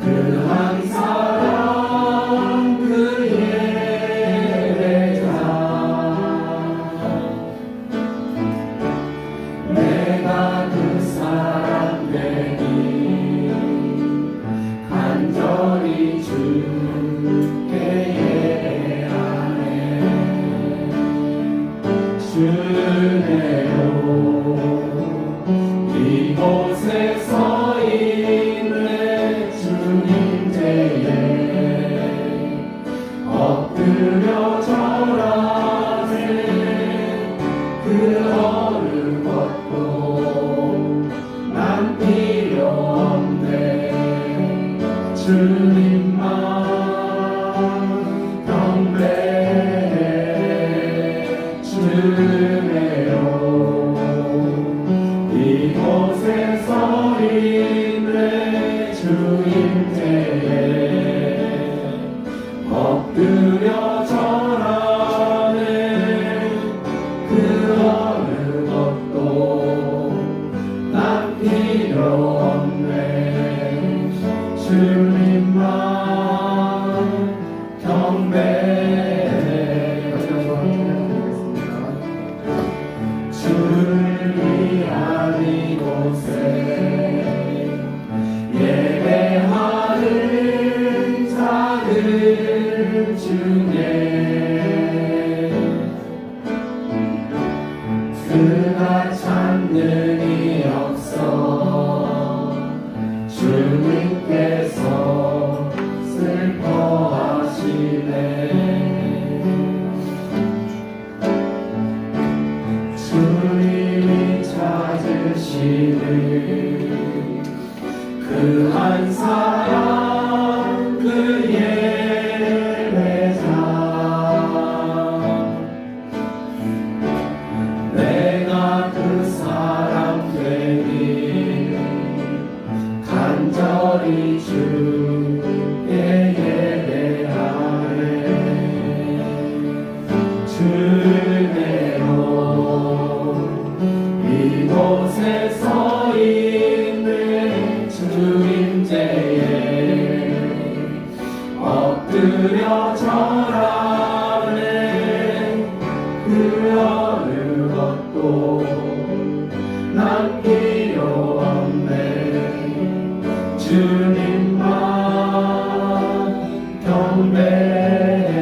그 한 사람 그의 오시는 그 한 사람 그 예배자 내가 그 사람 되니 간절히 주께 예배하네 주내로 이곳에 서 있는 주님제에 엎드려 절하네 그 어느 것도 남기려 없네 주님만 경배해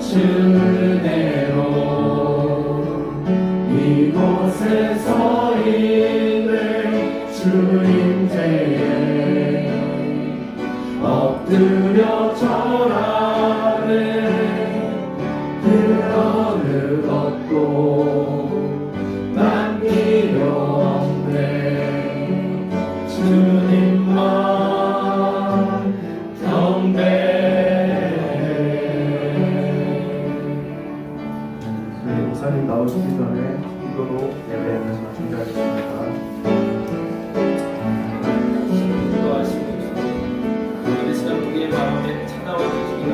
주내로 이곳에 서 있는 주님제에 엎드려 절하네 그 어느 것도 남기려 없네 주님만 경배해. 네, 목사님 나오시기 전에 이거로 예배 말씀을 준비하겠습니다. 오늘 시간 우리의 마음에 찾아와 주시기가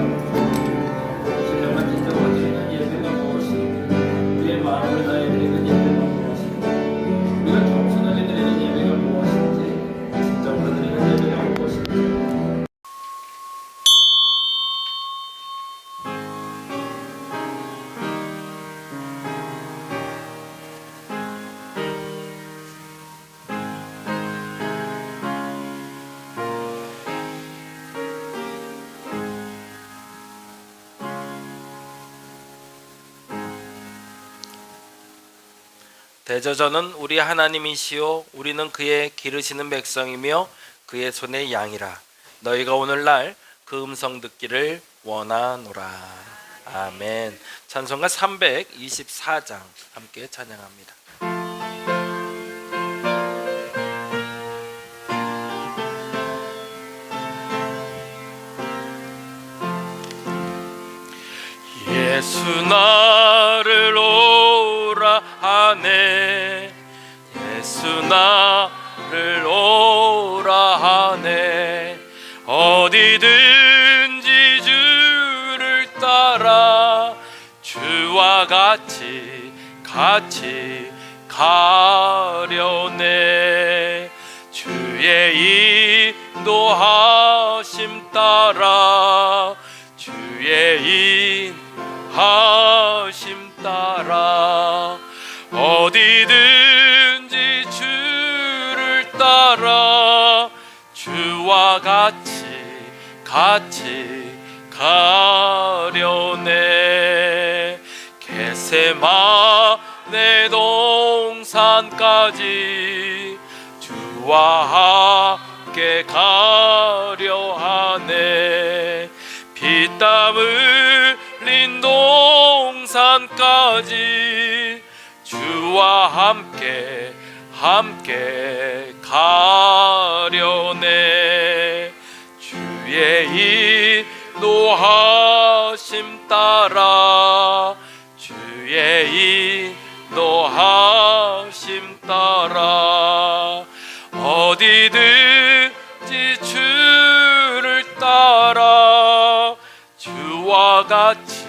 신령한 진정으로 드리는 예배가 무엇인지 우리의 마음을 다해 드리는 예배가 무엇인지 우리가 겸손하게 드리는 예배가 무엇인지 진정으로 드리는 예배가 무엇인지 대저자는 우리 하나님이시요 우리는 그의 기르시는 백성이며 그의 손의 양이라. 너희가 오늘날 그 음성 듣기를 원하노라. 아멘. 찬송가 324장 함께 찬양합니다. 예수 나를 오라 하네 예수 나를 오라 하네 어디든지 주를 따라 주와 같이 가려네 주의 인도하심 따라 주의 인도하심 따라 어디든지 주를 따라 주와 같이 가려네 겟세마네 동산까지 주와 함께 가려 하네 피땀 흘린 동산까지 주와 함께 가려네 주의 인도하심 따라 주의 인도하심 따라 어디든지 주를 따라 주와 같이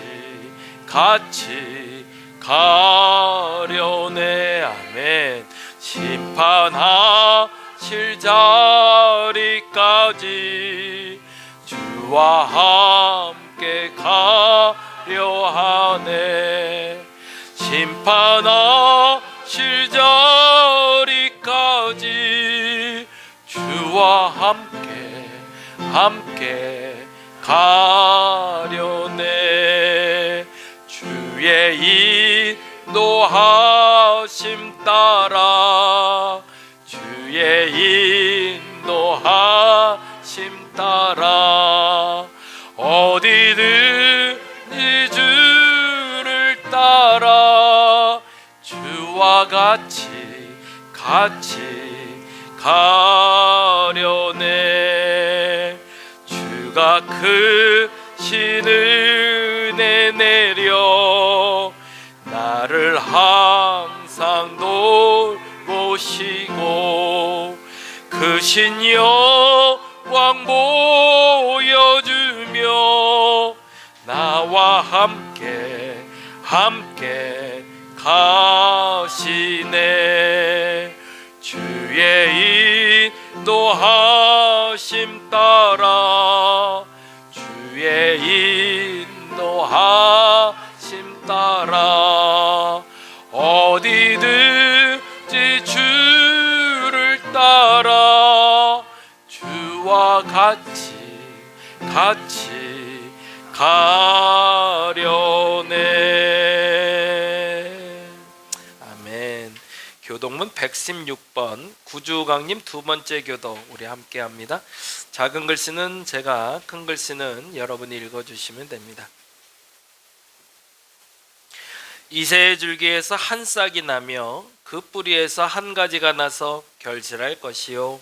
가려네 아멘 심판하실 자리까지 주와 함께 가려 하네 심판하실 자리까지 주와 함께 가려네 주의 인도하심 따라 주의 인도하심 따라 어디든지 주를 따라 주와 같이 같이 가려네. 주가 크신 은혜 내려 나를 항상 돌보시고 크신 영광 보여주며 나와 함께 가시네. 주의 인도하심 따라 주의 인도하심 따라 어디든지 주를 따라 주와 같이 가려네. 아멘. 교동문 116번 구주강님 두 번째 교도 우리 함께 합니다. 작은 글씨는 제가, 큰 글씨는 여러분이 읽어주시면 됩니다. 이새의 줄기에서 한 싹이 나며 그 뿌리에서 한 가지가 나서 결실할 것이요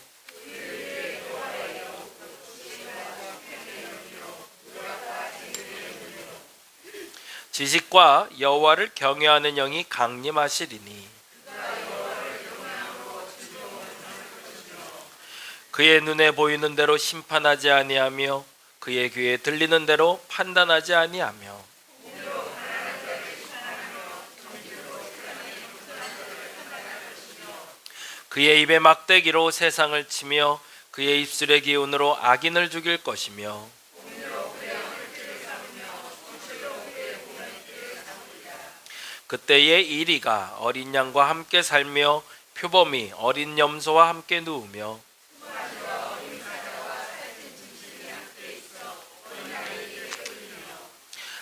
지식과 여호와를 경외하는 영이 강림하시리니 그의 눈에 보이는 대로 심판하지 아니하며 그의 귀에 들리는 대로 판단하지 아니하며 그의 입에 막대기로 세상을 치며 그의 입술의 기운으로 악인을 죽일 것이며 그때의 이리가 어린 양과 함께 살며 표범이 어린 염소와 함께 누우며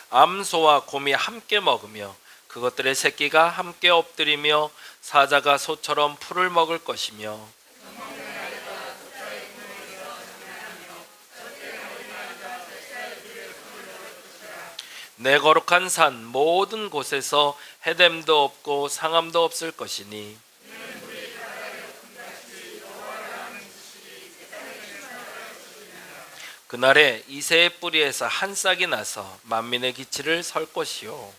암소와 곰이 함께 먹으며 그것들의 새끼가 함께 엎드리며 사자가 소처럼 풀을 먹을 것이며 내 거룩한 산 모든 곳에서 해됨도 없고 상함도 없을 것이니 그날에 이새의 뿌리에서 한 싹이 나서 만민의 기치를 설 것이요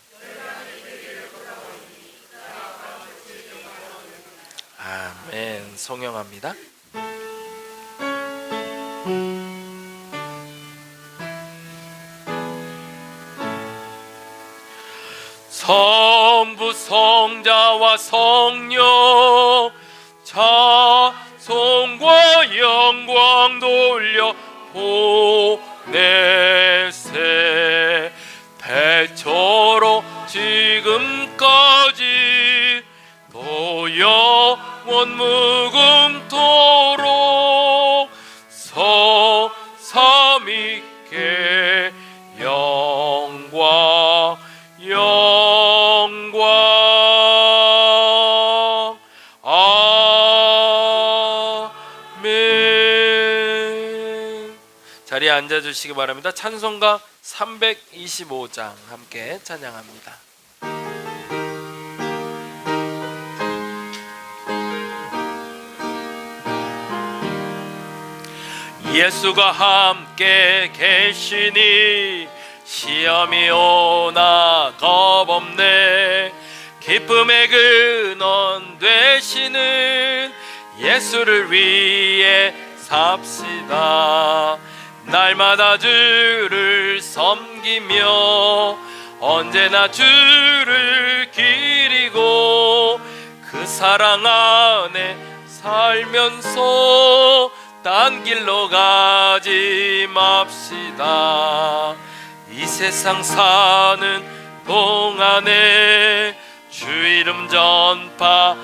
아멘. 송영합니다. 성부 성자와 성령 자손과 영광 돌려 보내세 배처로 지금까지 또 영원 무금토록 삼위께 영광 아멘. 자리에 앉아주시기 바랍니다. 찬송가 325장 함께 찬양합니다. 예수가 함께 계시니 시험이 오나 겁없네. 기쁨의 근원 되시는 예수를 위해 삽시다. 날마다 주를 섬기며 언제나 주를 기리고 그 사랑 안에 살면서 딴 길로 가지 맙시다. 이 세상 사는 동안에 주 이름 전파하면서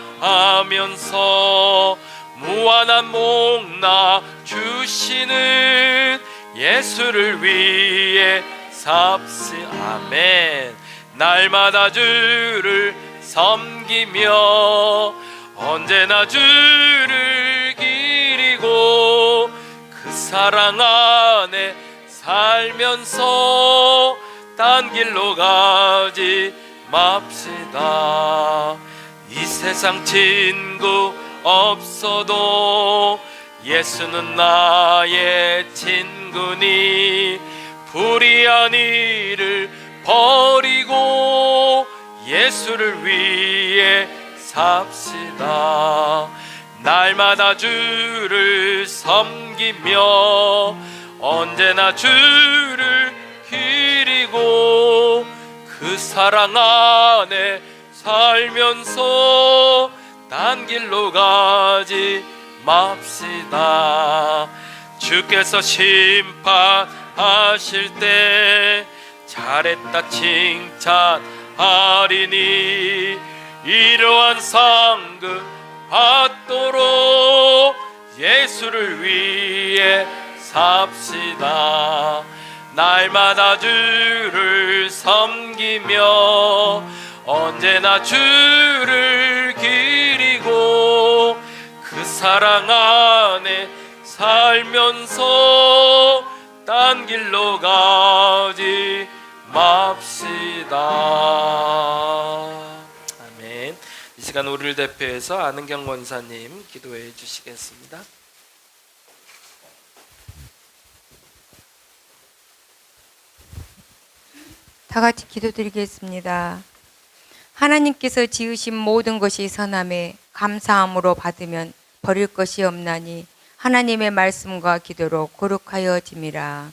무한한 목나 주시는 예수를 위해 삽시. 아멘. 날마다 주를 섬기며 언제나 주를 기리고 그 사랑 안에 살면서 딴 길로 가지 맙시다. 이 세상 친구 없어도 예수는 나의 친구니 불의한 일을 버리고 예수를 위해 삽시다. 날마다 주를 섬기며 언제나 주를 기리고 그 사랑 안에 살면서 딴 길로 가지 맙시다. 주께서 심판하실 때 잘했다 칭찬하리니 이러한 상급 받도록 예수를 위해 삽시다. 날마다 주를 섬기며 언제나 주를 기리고 그 사랑 안에 살면서 딴 길로 가지 맙시다. 아멘. 이 시간 우리를 대표해서 안은경 권사님 기도해 주시겠습니다. 다 같이 기도드리겠습니다. 하나님께서 지으신 모든 것이 선함에 감사함으로 받으면 버릴 것이 없나니 하나님의 말씀과 기도로 거룩하여짐이라.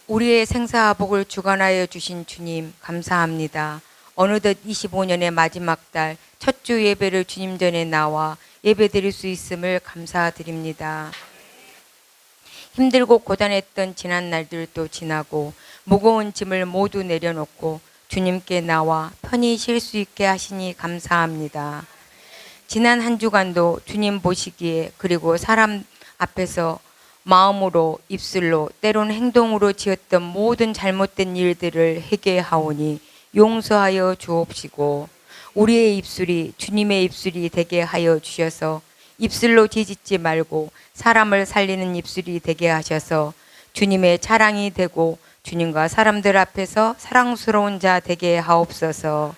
우리의 생사복을 주관하여 주신 주님 감사합니다. 어느덧 25년의 마지막 달 첫 주 예배를 주님 전에 나와 예배드릴 수 있음을 감사드립니다. 힘들고 고단했던 지난 날들도 지나고 무거운 짐을 모두 내려놓고 주님께 나와 편히 쉴 수 있게 하시니 감사합니다. 지난 한 주간도 주님 보시기에 그리고 사람 앞에서 마음으로 입술로 때론 행동으로 지었던 모든 잘못된 일들을 회개하오니 용서하여 주옵시고 우리의 입술이 주님의 입술이 되게 하여 주셔서 입술로 뒤집지 말고 사람을 살리는 입술이 되게 하셔서 주님의 자랑이 되고 주님과 사람들 앞에서 사랑스러운 자 되게 하옵소서.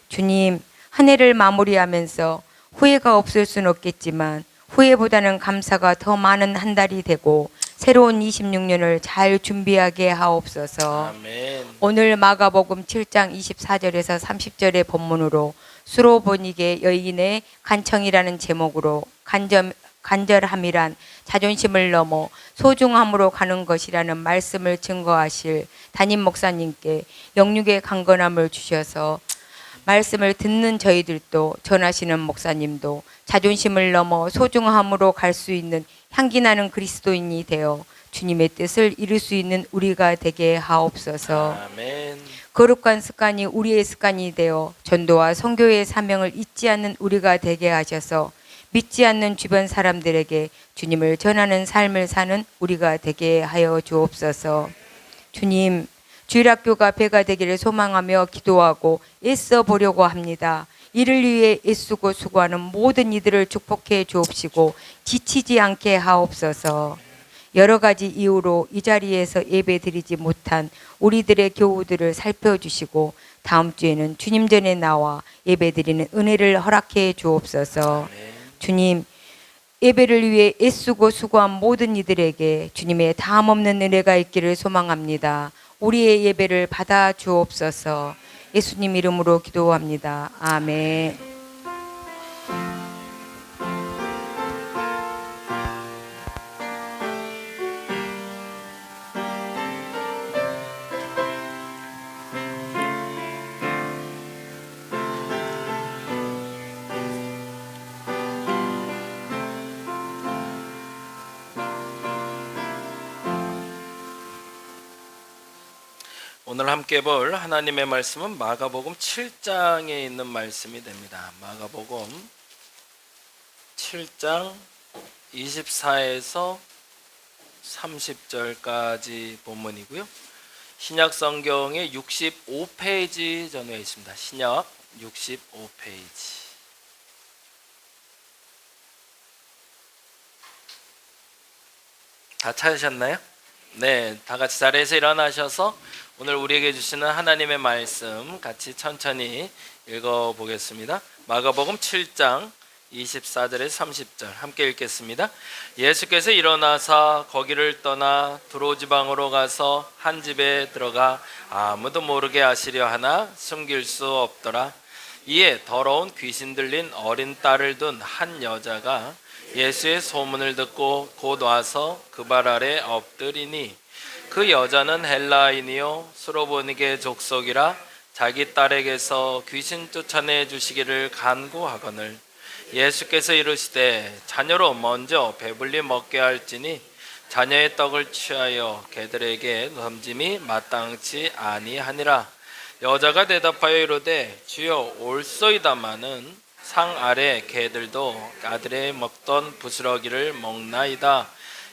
주님, 한 해를 마무리하면서 후회가 없을 수는 없겠지만 후회보다는 감사가 더 많은 한 달이 되고 새로운 26년을 잘 준비하게 하옵소서. 아멘. 오늘 마가복음 7장 24절에서 30절의 본문으로 수로보니게 여인의 간청이라는 제목으로 간절함이란 자존심을 넘어 소중함으로 가는 것이라는 말씀을 증거하실 담임 목사님께 영육의 강건함을 주셔서 말씀을 듣는 저희들도 전하시는 목사님도 자존심을 넘어 소중함으로 갈 수 있는 향기나는 그리스도인이 되어 주님의 뜻을 이룰 수 있는 우리가 되게 하옵소서. 아멘. 거룩한 습관이 우리의 습관이 되어 전도와 선교의 사명을 잊지 않는 우리가 되게 하셔서 믿지 않는 주변 사람들에게 주님을 전하는 삶을 사는 우리가 되게 하여 주옵소서. 주님, 주일학교가 배가 되기를 소망하며 기도하고 애써 보려고 합니다. 이를 위해 애쓰고 수고하는 모든 이들을 축복해 주옵시고 지치지 않게 하옵소서. 여러 가지 이유로 이 자리에서 예배드리지 못한 우리들의 교우들을 살펴주시고 다음 주에는 주님 전에 나와 예배드리는 은혜를 허락해 주옵소서. 주님, 예배를 위해 애쓰고 수고한 모든 이들에게 주님의 다함없는 은혜가 있기를 소망합니다. 우리의 예배를 받아 주옵소서. 예수님 이름으로 기도합니다. 아멘. 오늘 함께 볼 하나님의 말씀은 마가복음 7장에 있는 말씀이 됩니다. 마가복음 7장 24에서 30절까지 본문이고요. 신약 성경의 65페이지 전후에 있습니다. 신약 65페이지. 다 찾으셨나요? 네, 다 같이 자리에서 일어나셔서 오늘 우리에게 주시는 하나님의 말씀 같이 천천히 읽어보겠습니다. 마가복음 7장 24절에서 30절 함께 읽겠습니다. 예수께서 일어나사 거기를 떠나 두로지방으로 가서 한 집에 들어가 아무도 모르게 하시려 하나 숨길 수 없더라. 이에 더러운 귀신 들린 어린 딸을 둔 한 여자가 예수의 소문을 듣고 곧 와서 그 발 아래 엎드리니 그 여자는 헬라인이요 수로보니게 족속이라 자기 딸에게서 귀신 쫓아내 주시기를 간구하거늘 예수께서 이르시되 자녀로 먼저 배불리 먹게 할지니 자녀의 떡을 취하여 개들에게 던짐이 마땅치 아니하니라. 여자가 대답하여 이르되 주여 올소이다마는 상 아래 개들도 아들의 먹던 부스러기를 먹나이다.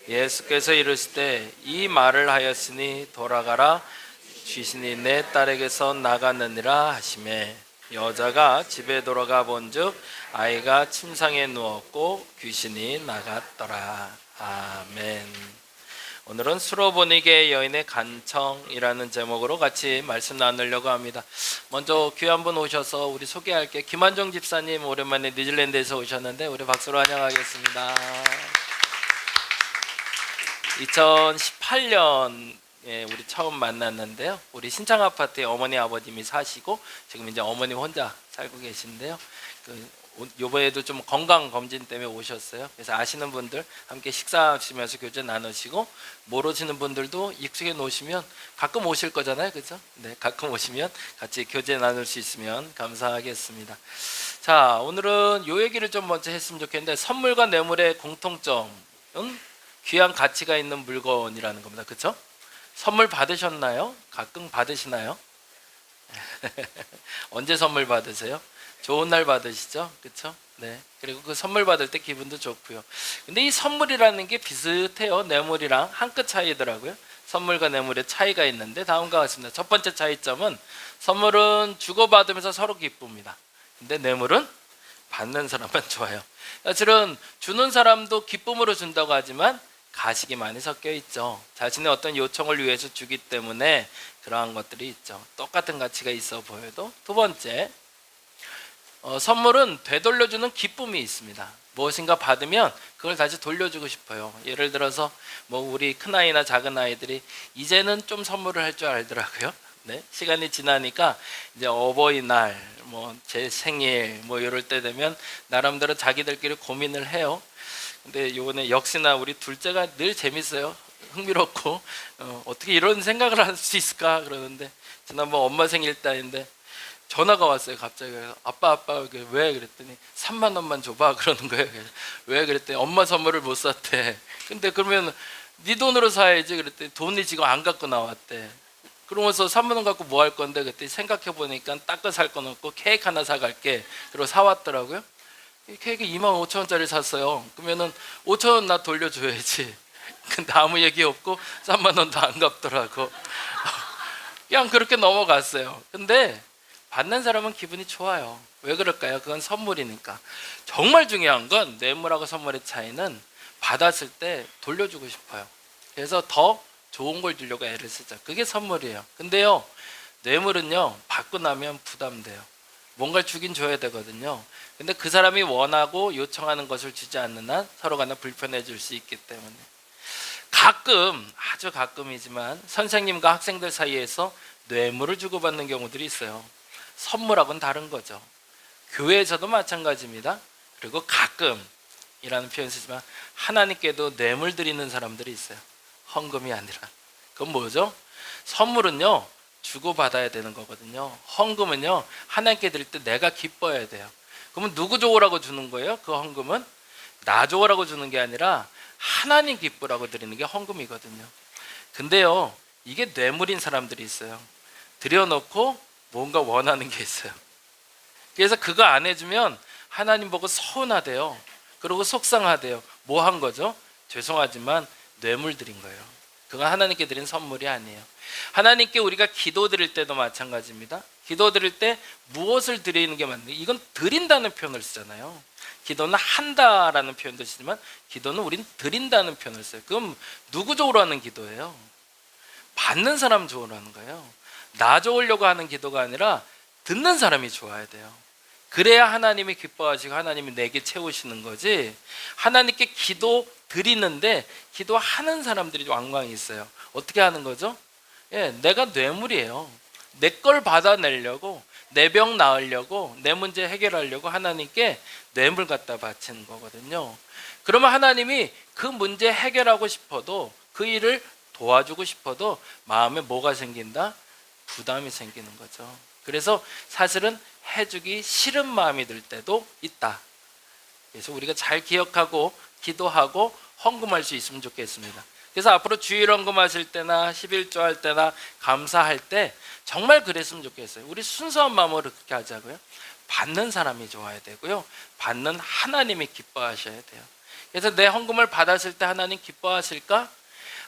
예수께서 이르시되 이 말을 하였으니 돌아가라 귀신이 내 딸에게서 나갔느니라 하시매 여자가 집에 돌아가 본즉 아이가 침상에 누웠고 귀신이 나갔더라. 아멘. 오늘은 수로보니게 여인의 간청이라는 제목으로 같이 말씀 나누려고 합니다. 먼저 귀한 분 오셔서 우리 소개할게요. 김한정 집사님 오랜만에 뉴질랜드에서 오셨는데 우리 박수로 환영하겠습니다. 2018년 우리 처음 만났는데요. 우리 신창 아파트에 어머니 아버님이 사시고 지금 이제 어머님 혼자 살고 계신데요. 요번에도 좀 건강 검진 때문에 오셨어요. 그래서 아시는 분들 함께 식사하시면서 교제 나누시고 모르시는 분들도 익숙해 놓으시면 가끔 오실 거잖아요, 그렇죠? 네, 가끔 오시면 같이 교제 나눌 수 있으면 감사하겠습니다. 자, 오늘은 요 얘기를 좀 먼저 했으면 좋겠는데 선물과 뇌물의 공통점은 귀한 가치가 있는 물건이라는 겁니다, 그렇죠? 선물 받으셨나요? 가끔 받으시나요? 언제 선물 받으세요? 좋은 날 받으시죠? 그렇죠? 네. 그리고 그 선물 받을 때 기분도 좋고요. 근데 이 선물이라는 게 비슷해요. 뇌물이랑 한 끗 차이더라고요. 선물과 뇌물의 차이가 있는데 다음과 같습니다. 첫 번째 차이점은 선물은 주고받으면서 서로 기쁩니다. 근데 뇌물은 받는 사람만 좋아요. 사실은 주는 사람도 기쁨으로 준다고 하지만 가식이 많이 섞여 있죠. 자신의 어떤 요청을 위해서 주기 때문에 그러한 것들이 있죠. 똑같은 가치가 있어 보여도. 두 번째, 선물은 되돌려주는 기쁨이 있습니다. 무엇인가 받으면 그걸 다시 돌려주고 싶어요. 예를 들어서 뭐 우리 큰아이나 작은아이들이 이제는 좀 선물을 할 줄 알더라고요. 네? 시간이 지나니까 이제 어버이날, 뭐 제 생일 뭐 이럴 때 되면 나름대로 자기들끼리 고민을 해요. 근데 요번에 역시나 우리 둘째가 늘 재밌어요. 흥미롭고 어떻게 이런 생각을 할 수 있을까 그러는데 지난번 엄마 생일 때인데 전화가 왔어요. 갑자기. 아빠 왜 그랬더니 3만 원만 줘봐 그러는 거예요. 왜 그랬더니 엄마 선물을 못 샀대. 근데 그러면 네 돈으로 사야지 그랬더니 돈이 지금 안 갖고 나왔대. 그러면서 3만 원 갖고 뭐 할 건데 그때 생각해 보니까 딴 거 살 건 없고 케이크 하나 사갈게. 그리고 사왔더라고요. 케이크 25,000원짜리 샀어요. 그러면은 5,000원 나 돌려줘야지. 근데 아무 얘기 없고 3만 원도 안 갚더라고. 그냥 그렇게 넘어갔어요. 근데 받는 사람은 기분이 좋아요. 왜 그럴까요? 그건 선물이니까. 정말 중요한 건 뇌물하고 선물의 차이는 받았을 때 돌려주고 싶어요. 그래서 더 좋은 걸 주려고 애를 쓰죠. 그게 선물이에요. 근데요, 뇌물은요, 받고 나면 부담돼요. 뭔가를 주긴 줘야 되거든요. 근데 그 사람이 원하고 요청하는 것을 주지 않는 한 서로 간에 불편해질 수 있기 때문에 가끔, 아주 가끔이지만 선생님과 학생들 사이에서 뇌물을 주고받는 경우들이 있어요. 선물하고는 다른 거죠. 교회에서도 마찬가지입니다. 그리고 가끔이라는 표현 쓰지만 하나님께도 뇌물 드리는 사람들이 있어요. 헌금이 아니라. 그건 뭐죠? 선물은요, 주고받아야 되는 거거든요. 헌금은요, 하나님께 드릴 때 내가 기뻐야 돼요. 그러면 누구 좋으라고 주는 거예요? 그 헌금은 나 좋으라고 주는 게 아니라 하나님 기쁘라고 드리는 게 헌금이거든요. 근데요, 이게 뇌물인 사람들이 있어요. 드려놓고 뭔가 원하는 게 있어요. 그래서 그거 안 해주면 하나님 보고 서운하대요. 그리고 속상하대요. 뭐 한 거죠? 죄송하지만 뇌물 드린 거예요. 그건 하나님께 드린 선물이 아니에요. 하나님께 우리가 기도 드릴 때도 마찬가지입니다. 기도 드릴 때 무엇을 드리는 게 맞나요? 이건 드린다는 표현을 쓰잖아요. 기도는 한다라는 표현도 쓰지만 기도는 우린 드린다는 표현을 써요. 그럼 누구 좋으러 하는 기도예요? 받는 사람 좋으러 하는 거예요. 나 좋으려고 하는 기도가 아니라 듣는 사람이 좋아야 돼요. 그래야 하나님이 기뻐하시고 하나님이 내게 채우시는 거지. 하나님께 기도 드리는데 기도하는 사람들이 왕왕이 있어요. 어떻게 하는 거죠? 예, 내가 뇌물이에요. 내 걸 받아내려고, 내 병 나으려고, 내 문제 해결하려고 하나님께 뇌물 갖다 바치는 거거든요. 그러면 하나님이 그 문제 해결하고 싶어도, 그 일을 도와주고 싶어도 마음에 뭐가 생긴다? 부담이 생기는 거죠. 그래서 사실은 해주기 싫은 마음이 들 때도 있다. 그래서 우리가 잘 기억하고 기도하고 헌금할 수 있으면 좋겠습니다. 그래서 앞으로 주일 헌금하실 때나 11조 할 때나 감사할 때 정말 그랬으면 좋겠어요. 우리 순수한 마음으로 그렇게 하자고요. 받는 사람이 좋아야 되고요, 받는 하나님이 기뻐하셔야 돼요. 그래서 내 헌금을 받았을 때 하나님 기뻐하실까?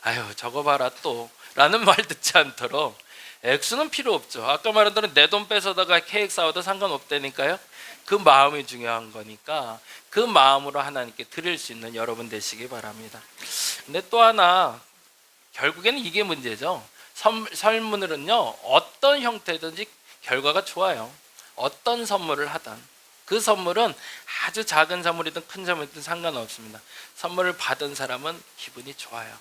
아유, 저거 봐라 또 라는 말 듣지 않도록, 액수는 필요 없죠. 아까 말한 대로 내 돈 뺏어다가 케이크 사와도 상관없다니까요. 그 마음이 중요한 거니까 그 마음으로 하나님께 드릴 수 있는 여러분 되시기 바랍니다. 근데 또 하나, 결국에는 이게 문제죠. 설문으로는요, 어떤 형태든지 결과가 좋아요. 어떤 선물을 하든 그 선물은 아주 작은 선물이든 큰 선물이든 상관없습니다. 선물을 받은 사람은 기분이 좋아요.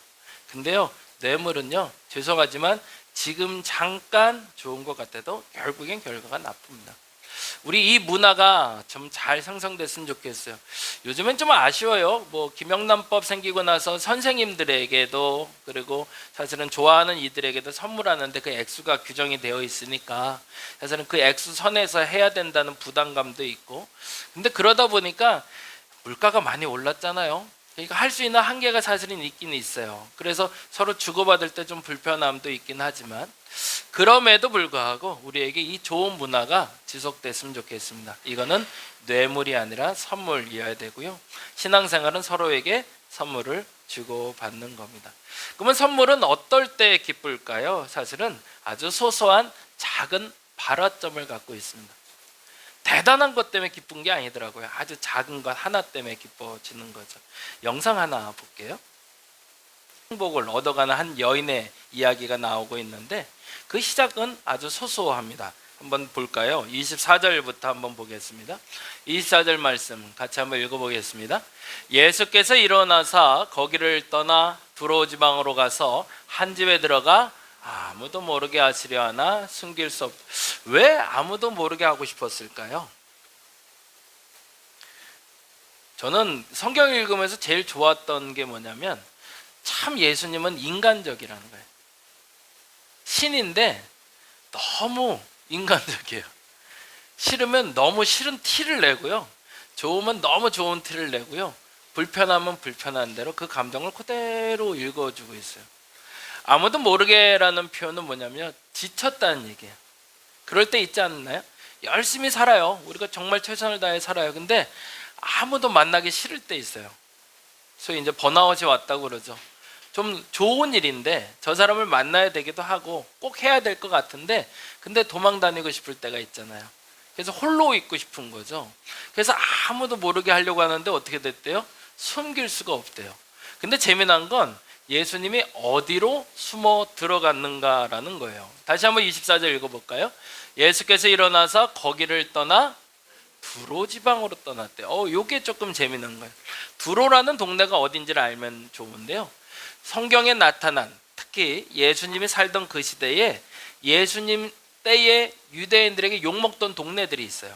근데요, 뇌물은요, 죄송하지만 지금 잠깐 좋은 것 같아도 결국엔 결과가 나쁩니다. 우리 이 문화가 좀 잘 형성됐으면 좋겠어요. 요즘엔 좀 아쉬워요. 뭐 김영란법 생기고 나서 선생님들에게도, 그리고 사실은 좋아하는 이들에게도 선물하는데 그 액수가 규정이 되어 있으니까 사실은 그 액수 선에서 해야 된다는 부담감도 있고, 근데 그러다 보니까 물가가 많이 올랐잖아요. 그러니까 할 수 있는 한계가 사실은 있긴 있어요. 그래서 서로 주고받을 때 좀 불편함도 있긴 하지만, 그럼에도 불구하고 우리에게 이 좋은 문화가 지속됐으면 좋겠습니다. 이거는 뇌물이 아니라 선물이어야 되고요, 신앙생활은 서로에게 선물을 주고받는 겁니다. 그러면 선물은 어떨 때 기쁠까요? 사실은 아주 소소한 작은 발화점을 갖고 있습니다. 대단한 것 때문에 기쁜 게 아니더라고요. 아주 작은 것 하나 때문에 기뻐지는 거죠. 영상 하나 볼게요. 행복을 얻어가는 한 여인의 이야기가 나오고 있는데 그 시작은 아주 소소합니다. 한번 볼까요? 24절부터 한번 보겠습니다. 24절 말씀 같이 한번 읽어보겠습니다. 예수께서 일어나서 거기를 떠나 두로 지방으로 가서 한 집에 들어가 아무도 모르게 하시려 하나 숨길 수 없. 왜 아무도 모르게 하고 싶었을까요? 저는 성경 읽으면서 제일 좋았던 게 뭐냐면, 참 예수님은 인간적이라는 거예요. 신인데 너무 인간적이에요. 싫으면 너무 싫은 티를 내고요, 좋으면 너무 좋은 티를 내고요, 불편하면 불편한 대로 그 감정을 그대로 읽어주고 있어요. 아무도 모르게라는 표현은 뭐냐면 지쳤다는 얘기예요. 그럴 때 있지 않나요? 열심히 살아요. 우리가 정말 최선을 다해 살아요. 근데 아무도 만나기 싫을 때 있어요. 소위 이제 번아웃이 왔다고 그러죠. 좀 좋은 일인데 저 사람을 만나야 되기도 하고 꼭 해야 될 것 같은데 근데 도망 다니고 싶을 때가 있잖아요. 그래서 홀로 있고 싶은 거죠. 그래서 아무도 모르게 하려고 하는데 어떻게 됐대요? 숨길 수가 없대요. 근데 재미난 건 예수님이 어디로 숨어 들어갔는가라는 거예요. 다시 한번 24절 읽어볼까요? 예수께서 일어나서 거기를 떠나 두로 지방으로 떠났대요. 요게 조금 재미난 거예요. 두로라는 동네가 어딘지를 알면 좋은데요, 성경에 나타난, 특히 예수님이 살던 그 시대에 예수님 때에 유대인들에게 욕먹던 동네들이 있어요.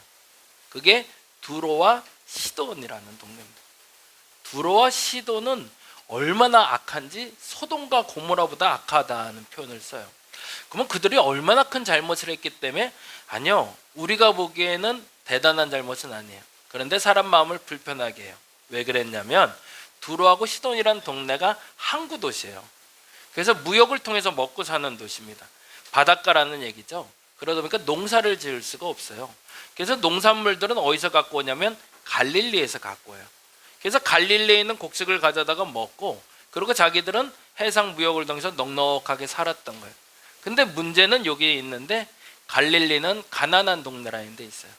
그게 두로와 시돈이라는 동네입니다. 두로와 시돈은 얼마나 악한지 소돔과 고모라보다 악하다는 표현을 써요. 그러면 그들이 얼마나 큰 잘못을 했기 때문에? 아니요, 우리가 보기에는 대단한 잘못은 아니에요. 그런데 사람 마음을 불편하게 해요. 왜 그랬냐면 두로하고 시돈이라는 동네가 항구 도시예요. 그래서 무역을 통해서 먹고 사는 도시입니다. 바닷가라는 얘기죠. 그러다 보니까 농사를 지을 수가 없어요. 그래서 농산물들은 어디서 갖고 오냐면 갈릴리에서 갖고 와요. 그래서 갈릴리에 있는 곡식을 가져다가 먹고, 그리고 자기들은 해상 무역을 통해서 넉넉하게 살았던 거예요. 근데 문제는 여기에 있는데, 갈릴리는 가난한 동네라는 데 있어요.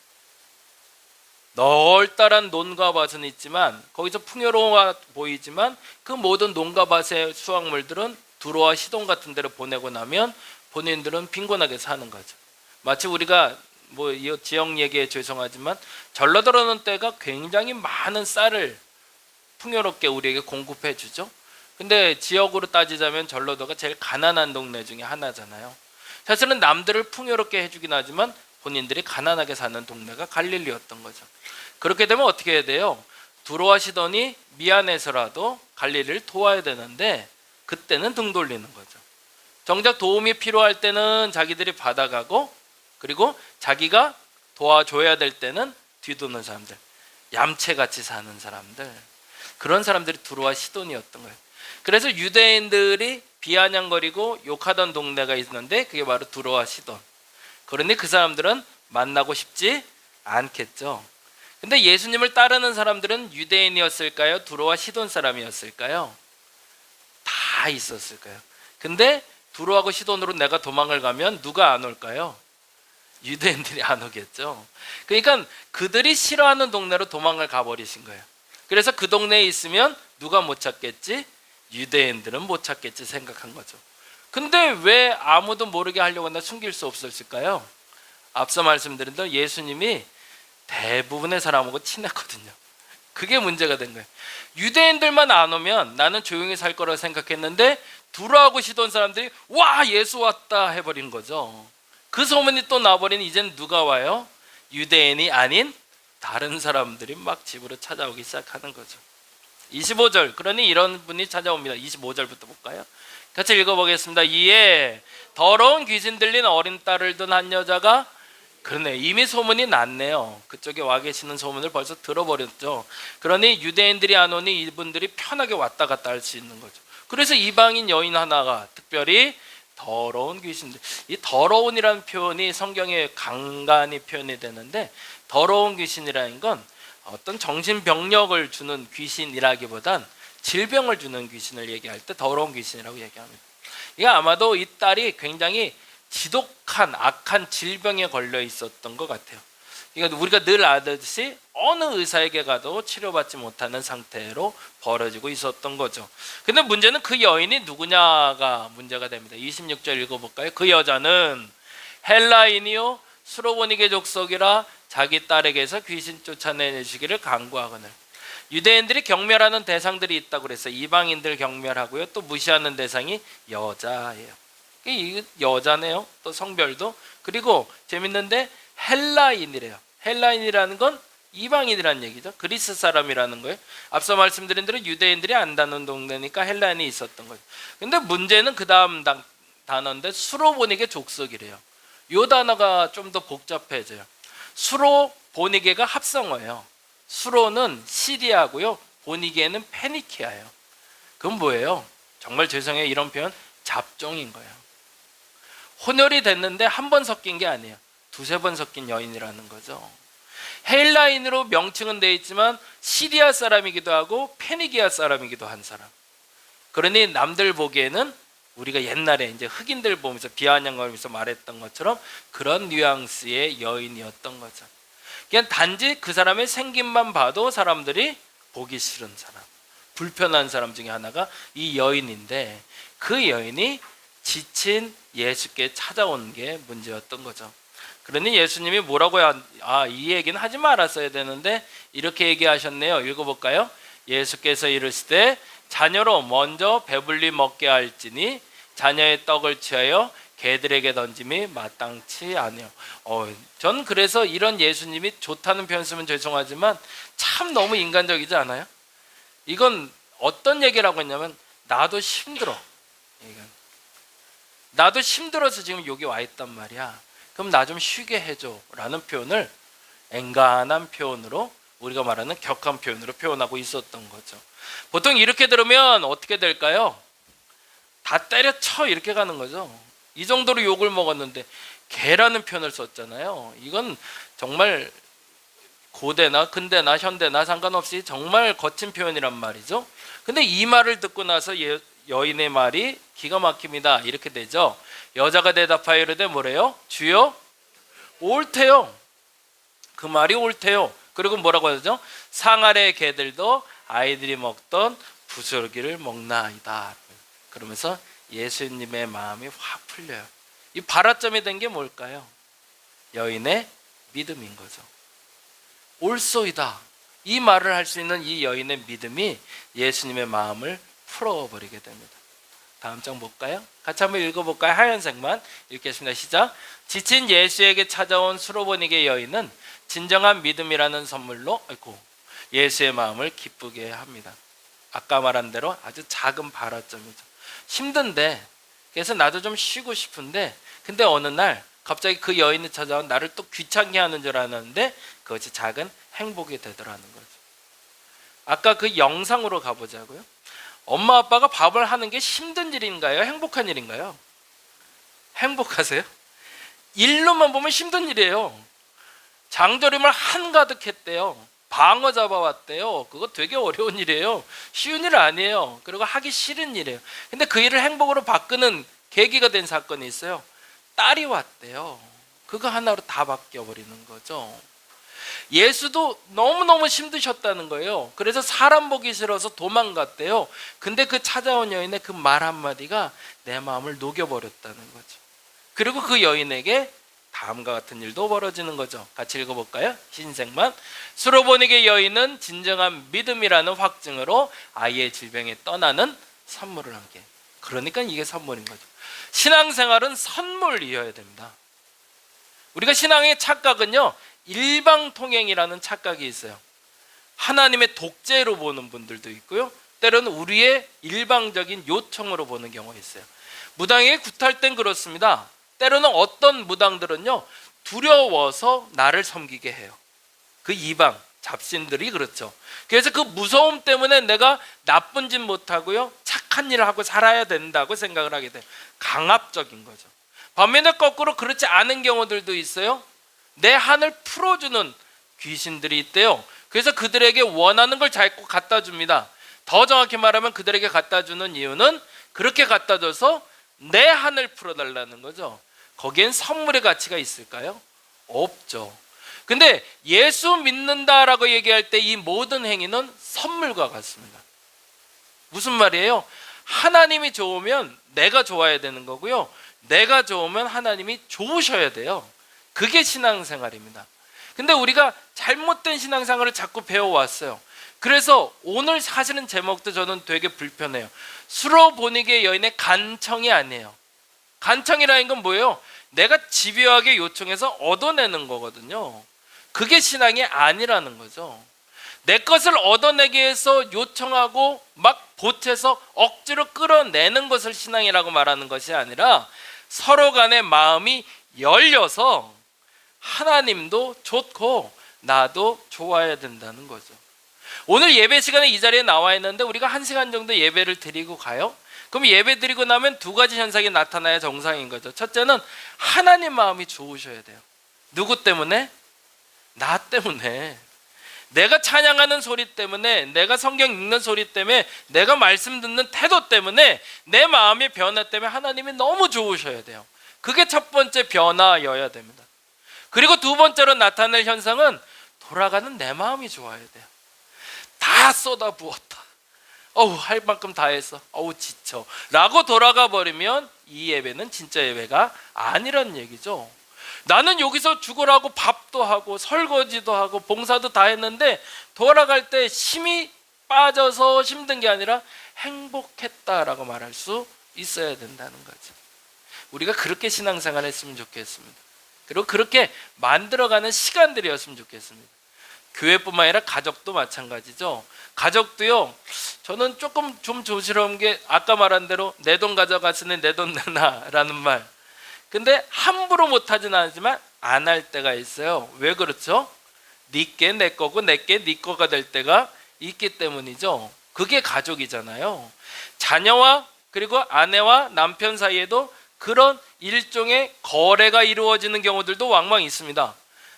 널따란 논과 밭은 있지만 거기서 풍요로워 보이지만 그 모든 논과 밭의 수확물들은 두로와 시돈 같은 데로 보내고 나면 본인들은 빈곤하게 사는 거죠. 마치 우리가 뭐 이 지역 얘기에 죄송하지만 전라도라는 때가 굉장히 많은 쌀을 풍요롭게 우리에게 공급해 주죠. 근데 지역으로 따지자면 전라도가 제일 가난한 동네 중에 하나잖아요. 사실은 남들을 풍요롭게 해주긴 하지만 본인들이 가난하게 사는 동네가 갈릴리였던 거죠. 그렇게 되면 어떻게 해야 돼요? 두로하시더니 미안해서라도 갈릴리를 도와야 되는데 그때는 등 돌리는 거죠. 정작 도움이 필요할 때는 자기들이 받아가고, 그리고 자기가 도와줘야 될 때는 뒤도는 사람들, 얌체같이 사는 사람들, 그런 사람들이 두로와 시돈이었던 거예요. 그래서 유대인들이 비아냥거리고 욕하던 동네가 있는데 그게 바로 두로와 시돈. 그러니 그 사람들은 만나고 싶지 않겠죠. 근데 예수님을 따르는 사람들은 유대인이었을까요? 두로와 시돈 사람이었을까요? 다 있었을까요? 근데 두로하고 시돈으로 내가 도망을 가면 누가 안 올까요? 유대인들이 안 오겠죠. 그러니까 그들이 싫어하는 동네로 도망을 가버리신 거예요. 그래서 그 동네에 있으면 누가 못 찾겠지? 유대인들은 못 찾겠지 생각한 거죠. 근데 왜 아무도 모르게 하려고 했나 숨길 수 없었을까요? 앞서 말씀드린 대로 예수님이 대부분의 사람하고 친했거든요. 그게 문제가 된 거예요. 유대인들만 안 오면 나는 조용히 살 거라고 생각했는데 두로하고 시돈 사람들이 와 예수 왔다 해버린 거죠. 그 소문이 또 나버리니 이제는 누가 와요? 유대인이 아닌 다른 사람들이 막 집으로 찾아오기 시작하는 거죠. 25절, 그러니 이런 분이 찾아옵니다. 25절부터 볼까요? 같이 읽어보겠습니다. 이에 더러운 귀신 들린 어린 딸을 둔 한 여자가, 그러네, 이미 소문이 났네요. 그쪽에 와 계시는 소문을 벌써 들어버렸죠. 그러니 유대인들이 안 오니 이분들이 편하게 왔다 갔다 할 수 있는 거죠. 그래서 이방인 여인 하나가 특별히 더러운 귀신들, 이 더러운이라는 표현이 성경에 간간히 표현이 되는데, 더러운 귀신이라는 건 어떤 정신병력을 주는 귀신이라기보단 질병을 주는 귀신을 얘기할 때 더러운 귀신이라고 얘기합니다. 이게 아마도 이 딸이 굉장히 지독한 악한 질병에 걸려 있었던 것 같아요. 그러니까 우리가 늘 아듯이 어느 의사에게 가도 치료받지 못하는 상태로 벌어지고 있었던 거죠. 근데 문제는 그 여인이 누구냐가 문제가 됩니다. 26절 읽어볼까요? 그 여자는 헬라인이요 수로보니게 족속이라 자기 딸에게서 귀신 쫓아내시기를 간구하거늘. 유대인들이 경멸하는 대상들이 있다고 그랬어요. 이방인들 경멸하고요, 또 무시하는 대상이 여자예요. 이 여자네요. 또 성별도. 그리고 재밌는데 헬라인이래요. 헬라인이라는 건 이방인이라는 얘기죠. 그리스 사람이라는 거예요. 앞서 말씀드린 대로 유대인들이 안 다는 동네니까 헬라인이 있었던 거죠. 근데 문제는 그 다음 단어인데 수로보니게 족속이래요. 이 단어가 좀 더 복잡해져요. 수로보니게가 합성어예요. 수로는 시리아고요, 보니게는 페니키아예요. 그건 뭐예요? 정말 죄송해요, 이런 표현, 잡종인 거예요. 혼혈이 됐는데 한 번 섞인 게 아니에요. 두세 번 섞인 여인이라는 거죠. 헬라인으로 명칭은 되어 있지만 시리아 사람이기도 하고 페니기아 사람이기도 한 사람. 그러니 남들 보기에는 우리가 옛날에 이제 흑인들 보면서 비아냥거리면서 말했던 것처럼 그런 뉘앙스의 여인이었던 거죠. 그냥 단지 그 사람의 생김만 봐도 사람들이 보기 싫은 사람, 불편한 사람 중에 하나가 이 여인인데, 그 여인이 지친 예수께 찾아온 게 문제였던 거죠. 그러니 예수님이 뭐라고 이 얘기는 하지 말았어야 되는데 이렇게 얘기하셨네요. 읽어볼까요? 예수께서 이르시되 자녀로 먼저 배불리 먹게 할지니 자녀의 떡을 취하여 개들에게 던짐이 마땅치 아니요. 전 그래서 이런 예수님이 좋다는 표현 쓰면 죄송하지만 참 너무 인간적이지 않아요? 이건 어떤 얘기라고 했냐면 나도 힘들어. 나도 힘들어서 지금 여기 와 있단 말이야. 그럼 나 좀 쉬게 해줘 라는 표현을 앵간한 표현으로, 우리가 말하는 격한 표현으로 표현하고 있었던 거죠. 보통 이렇게 들으면 어떻게 될까요? 다 때려쳐 이렇게 가는 거죠. 이 정도로 욕을 먹었는데 개라는 표현을 썼잖아요. 이건 정말 고대나 근대나 현대나 상관없이 정말 거친 표현이란 말이죠. 근데 이 말을 듣고 나서 여인의 말이 기가 막힙니다. 이렇게 되죠. 여자가 대답하여 이르되 뭐래요? 주여 옳대요. 그 말이 옳대요. 그리고 뭐라고 하죠? 상아래 개들도 아이들이 먹던 부스러기를 먹나이다. 그러면서 예수님의 마음이 확 풀려요. 이 발화점이 된 게 뭘까요? 여인의 믿음인 거죠. 올소이다. 이 말을 할 수 있는 이 여인의 믿음이 예수님의 마음을 풀어버리게 됩니다. 다음 장 볼까요? 같이 한번 읽어볼까요? 하얀색만 읽겠습니다. 시작. 지친 예수에게 찾아온 수로보니게 여인은 진정한 믿음이라는 선물로 예수의 마음을 기쁘게 합니다. 아까 말한 대로 아주 작은 발화점이죠. 힘든데, 그래서 나도 좀 쉬고 싶은데, 근데 어느 날 갑자기 그 여인이 찾아온 나를 또 귀찮게 하는 줄 알았는데 그것이 작은 행복이 되더라는 거죠. 아까 그 영상으로 가보자고요. 엄마 아빠가 밥을 하는 게 힘든 일인가요? 행복한 일인가요? 행복하세요? 일로만 보면 힘든 일이에요. 장조림을 한가득 했대요. 방어 잡아왔대요. 그거 되게 어려운 일이에요. 쉬운 일 아니에요. 그리고 하기 싫은 일이에요. 근데 그 일을 행복으로 바꾸는 계기가 된 사건이 있어요. 딸이 왔대요. 그거 하나로 다 바뀌어버리는 거죠. 예수도 너무너무 힘드셨다는 거예요. 그래서 사람 보기 싫어서 도망갔대요. 근데 그 찾아온 여인의 그 말 한마디가 내 마음을 녹여버렸다는 거죠. 그리고 그 여인에게 다음과 같은 일도 벌어지는 거죠. 같이 읽어볼까요? 흰색만. 수로보니게 여인은 진정한 믿음이라는 확증으로 아이의 질병에 떠나는 선물을 하게. 그러니까 이게 선물인 거죠. 신앙생활은 선물이어야 됩니다. 우리가 신앙의 착각은요, 일방통행이라는 착각이 있어요. 하나님의 독재로 보는 분들도 있고요, 때로는 우리의 일방적인 요청으로 보는 경우가 있어요. 무당에게 굿할 땐 그렇습니다. 때로는 어떤 무당들은요, 두려워서 나를 섬기게 해요. 그 이방 잡신들이 그렇죠. 그래서 그 무서움 때문에 내가 나쁜 짓 못하고요, 착한 일을 하고 살아야 된다고 생각을 하게 돼요. 강압적인 거죠. 반면에 거꾸로 그렇지 않은 경우들도 있어요. 내 한을 풀어주는 귀신들이 있대요. 그래서 그들에게 원하는 걸 자꾸 갖다 줍니다. 더 정확히 말하면 그들에게 갖다 주는 이유는 그렇게 갖다 줘서 내 한을 풀어달라는 거죠. 거기엔 선물의 가치가 있을까요? 없죠. 근데 예수 믿는다라고 얘기할 때 이 모든 행위는 선물과 같습니다. 무슨 말이에요? 하나님이 좋으면 내가 좋아야 되는 거고요, 내가 좋으면 하나님이 좋으셔야 돼요. 그게 신앙생활입니다. 근데 우리가 잘못된 신앙생활을 자꾸 배워왔어요. 그래서 오늘 사실은 제목도 저는 되게 불편해요. 수로보니게 여인의 간청이 아니에요. 간청이라는 건 뭐예요? 내가 집요하게 요청해서 얻어내는 거거든요. 그게 신앙이 아니라는 거죠. 내 것을 얻어내기 위해서 요청하고 막 보채서 억지로 끌어내는 것을 신앙이라고 말하는 것이 아니라 서로 간의 마음이 열려서 하나님도 좋고 나도 좋아야 된다는 거죠. 오늘 예배 시간에 이 자리에 나와 있는데 우리가 1시간 정도 예배를 드리고 가요? 그럼 예배 드리고 나면 두 가지 현상이 나타나야 정상인 거죠. 첫째는 하나님 마음이 좋으셔야 돼요. 누구 때문에? 나 때문에. 내가 찬양하는 소리 때문에, 내가 성경 읽는 소리 때문에, 내가 말씀 듣는 태도 때문에, 내 마음의 변화 때문에 하나님이 너무 좋으셔야 돼요. 그게 첫 번째 변화여야 됩니다. 그리고 두 번째로 나타날 현상은 돌아가는 내 마음이 좋아야 돼요. 다 쏟아부었다, 할 만큼 다 했어, 지쳐 라고 돌아가 버리면 이 예배는 진짜 예배가 아니란 얘기죠. 나는 여기서 죽으라고 밥도 하고 설거지도 하고 봉사도 다 했는데 돌아갈 때 힘이 빠져서 힘든 게 아니라 행복했다라고 말할 수 있어야 된다는 거죠. 우리가 그렇게 신앙생활 했으면 좋겠습니다. 그리고 그렇게 만들어가는 시간들이었으면 좋겠습니다. 교회뿐만 아니라 가족도 마찬가지죠. 가족도요, 저는 조금 좀 조심스러운 게 아까 말한 대로 내 돈 가져갔으니 내 돈 내놔라는 말. 근데 함부로 못하진 않지만 안 할 때가 있어요. 왜 그렇죠? 니께 내 거고 내께 네 거가 될 때가 있기 때문이죠. 그게 가족이잖아요. 자녀와 그리고 아내와 남편 사이에도 그런 일종의 거래가 이루어지는 경우들도 왕왕 있습니다.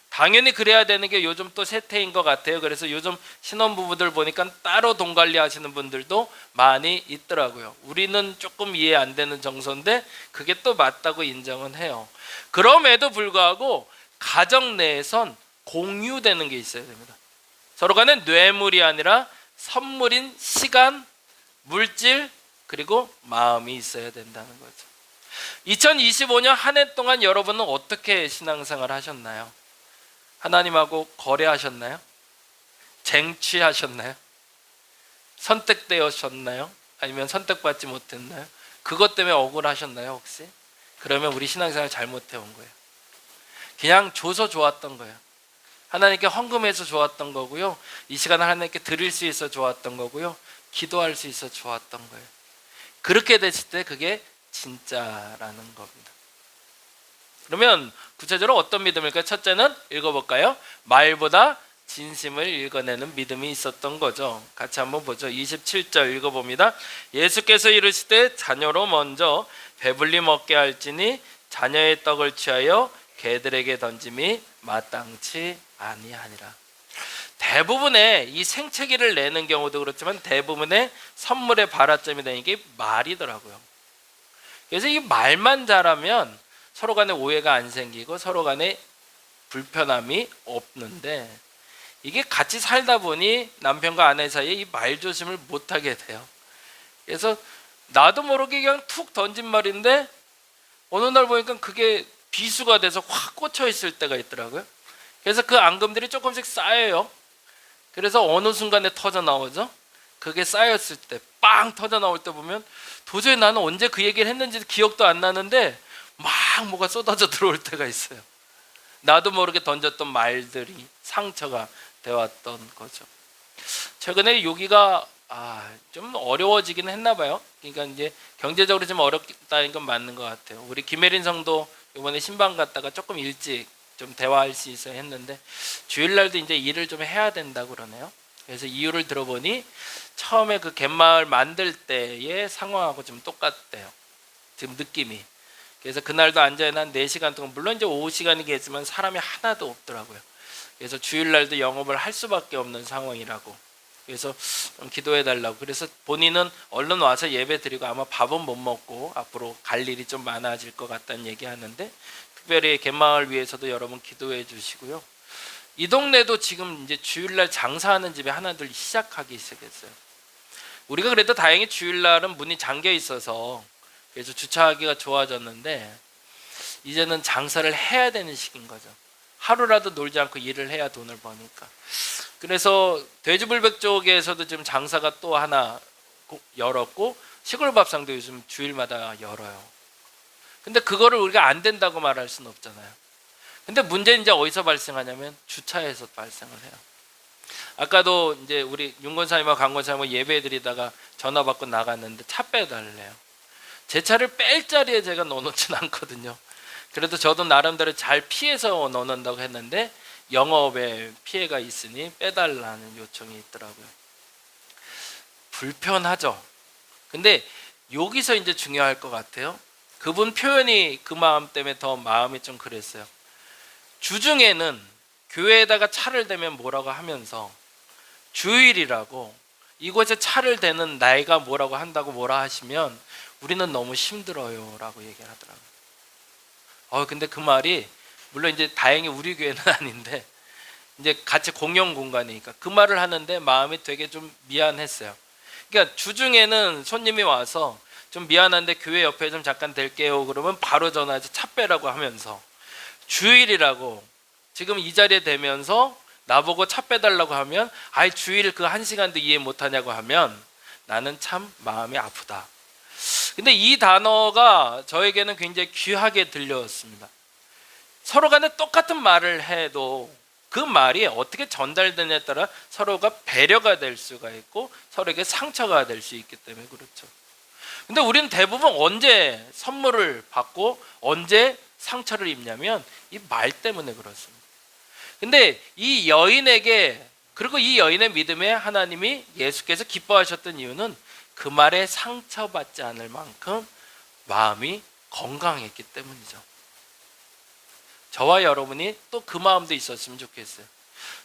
당연히 그래야 되는 게 요즘 또 세태인 것 같아요. 그래서 요즘 신혼부부들 보니까 따로 돈 관리하시는 분들도 많이 있더라고요. 우리는 조금 이해 안 되는 정서인데 그게 또 맞다고 인정은 해요. 그럼에도 불구하고 가정 내에선 공유되는 게 있어야 됩니다. 서로 간에 뇌물이 아니라 선물인 시간, 물질, 그리고 마음이 있어야 된다는 거죠. 2025년 한 해 동안 여러분은 어떻게 신앙생활 하셨나요? 하나님하고 거래하셨나요? 쟁취하셨나요? 선택되셨나요? 아니면 선택받지 못했나요? 그것 때문에 억울하셨나요 혹시? 그러면 우리 신앙생활 잘못해온 거예요. 그냥 줘서 좋았던 거예요. 하나님께 헌금해서 좋았던 거고요. 이 시간을 하나님께 드릴 수 있어 좋았던 거고요. 기도할 수 있어 좋았던 거예요. 그렇게 됐을 때 그게 진짜라는 겁니다. 그러면 구체적으로 어떤 믿음일까요? 첫째는 읽어볼까요? 말보다 진심을 읽어내는 믿음이 있었던 거죠. 같이 한번 보죠. 27절 읽어봅니다. 예수께서 이르시되 자녀로 먼저 배불리 먹게 할지니 자녀의 떡을 취하여 개들에게 던짐이 마땅치 아니하니라. 대부분의 이 생채기를 내는 경우도 그렇지만 대부분의 선물의 발화점이 되는 게 말이더라고요. 그래서 이 말만 잘하면 서로 간에 오해가 안 생기고 서로 간에 불편함이 없는데, 이게 같이 살다 보니 남편과 아내 사이에 이 말조심을 못하게 돼요. 그래서 나도 모르게 그냥 툭 던진 말인데 어느 날 보니까 그게 비수가 돼서 확 꽂혀 있을 때가 있더라고요. 그래서 그 앙금들이 조금씩 쌓여요. 그래서 어느 순간에 터져 나오죠. 그게 쌓였을 때 빵 터져 나올 때 보면 도저히 나는 언제 그 얘기를 했는지 기억도 안 나는데 막 뭐가 쏟아져 들어올 때가 있어요. 나도 모르게 던졌던 말들이 상처가 되었던 거죠. 최근에 여기가 좀 어려워지긴 했나 봐요. 그러니까 이제 경제적으로 좀 어렵다는 건 맞는 것 같아요. 우리 김혜린 성도 이번에 신방 갔다가 조금 일찍 좀 대화할 수 있어야 했는데 주일날도 이제 일을 좀 해야 된다고 그러네요. 그래서 이유를 들어보니 처음에 그 갯마을 만들 때의 상황하고 좀 똑같대요. 지금 느낌이. 그래서 그날도 앉아있는 한 4시간 동안, 물론 이제 오후 시간이겠지만 사람이 하나도 없더라고요. 그래서 주일날도 영업을 할 수밖에 없는 상황이라고. 그래서 좀 기도해 달라고. 그래서 본인은 얼른 와서 예배 드리고 아마 밥은 못 먹고 앞으로 갈 일이 좀 많아질 것 같다는 얘기하는데, 특별히 갯마을 위해서도 여러분 기도해 주시고요. 이 동네도 지금 이제 주일날 장사하는 집이 하나둘 시작하기 시작했어요. 우리가 그래도 다행히 주일날은 문이 잠겨 있어서 그래서 주차하기가 좋아졌는데, 이제는 장사를 해야 되는 시기인 거죠. 하루라도 놀지 않고 일을 해야 돈을 버니까. 그래서 돼지불백 쪽에서도 지금 장사가 또 하나 열었고, 시골밥상도 요즘 주일마다 열어요. 근데 그거를 우리가 안 된다고 말할 수는 없잖아요. 근데 문제는 이제 어디서 발생하냐면 주차에서 발생을 해요. 아까도 이제 우리 윤권사님과 강권사님과 예배 드리다가 전화 받고 나갔는데 차 빼달래요. 제 차를 뺄 자리에 제가 넣어놓진 않거든요. 그래도 저도 나름대로 잘 피해서 넣어놓는다고 했는데 영업에 피해가 있으니 빼달라는 요청이 있더라고요. 불편하죠. 근데 여기서 이제 중요할 것 같아요. 그분 표현이 그 마음 때문에 더 마음이 좀 그랬어요. 주중에는 교회에다가 차를 대면 뭐라고 하면서 주일이라고 이곳에 차를 대는 나이가 뭐라고 한다고 뭐라 하시면 우리는 너무 힘들어요 라고 얘기를 하더라고요. 근데 그 말이 물론 이제 다행히 우리 교회는 아닌데 이제 같이 공용 공간이니까 그 말을 하는데 마음이 되게 좀 미안했어요. 그러니까 주중에는 손님이 와서 좀 미안한데 교회 옆에 좀 잠깐 댈게요 그러면 바로 전화해서 차 빼라고 하면서, 주일이라고 지금 이 자리에 대면서 나보고 차 빼달라고 하면 주일 그 1시간도 이해 못하냐고 하면 나는 참 마음이 아프다. 근데 이 단어가 저에게는 굉장히 귀하게 들렸습니다. 서로 간에 똑같은 말을 해도 그 말이 어떻게 전달되느냐에 따라 서로가 배려가 될 수가 있고 서로에게 상처가 될 수 있기 때문에 그렇죠. 근데 우리는 대부분 언제 선물을 받고 언제 상처를 입냐면 이 말 때문에 그렇습니다. 근데 이 여인에게, 그리고 이 여인의 믿음에 하나님이 예수께서 기뻐하셨던 이유는 그 말에 상처받지 않을 만큼 마음이 건강했기 때문이죠. 저와 여러분이 또 그 마음도 있었으면 좋겠어요.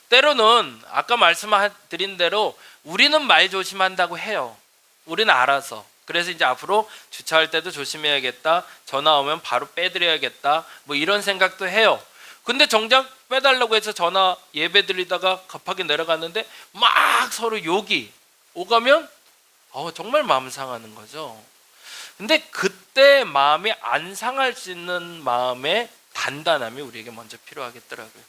때로는 아까 말씀드린 대로 우리는 말 조심한다고 해요. 우리는 알아서. 그래서 이제 앞으로 주차할 때도 조심해야겠다, 전화 오면 바로 빼드려야겠다, 뭐 이런 생각도 해요. 근데 정작 빼달라고 해서 전화 예배 드리다가 급하게 내려갔는데 막 서로 욕이 오가면 정말 마음 상하는 거죠. 근데 그때 마음이 안 상할 수 있는 마음의 단단함이 우리에게 먼저 필요하겠더라고요.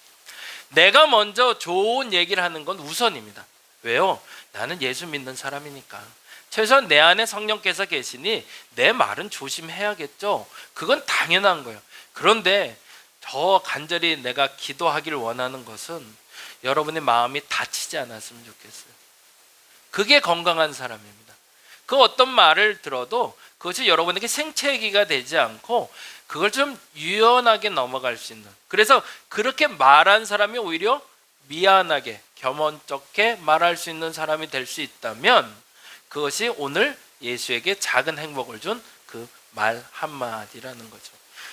내가 먼저 좋은 얘기를 하는 건 우선입니다. 왜요? 나는 예수 믿는 사람이니까. 최소한 내 안에 성령께서 계시니 내 말은 조심해야겠죠. 그건 당연한 거예요. 그런데 더 간절히 내가 기도하기를 원하는 것은 여러분의 마음이 다치지 않았으면 좋겠어요. 그게 건강한 사람입니다. 그 어떤 말을 들어도 그것이 여러분에게 생채기가 되지 않고 그걸 좀 유연하게 넘어갈 수 있는, 그래서 그렇게 말한 사람이 오히려 미안하게 겸언쩍게 말할 수 있는 사람이 될 수 있다면 그것이 오늘 예수에게 작은 행복을 준 그 말 한마디라는 거죠.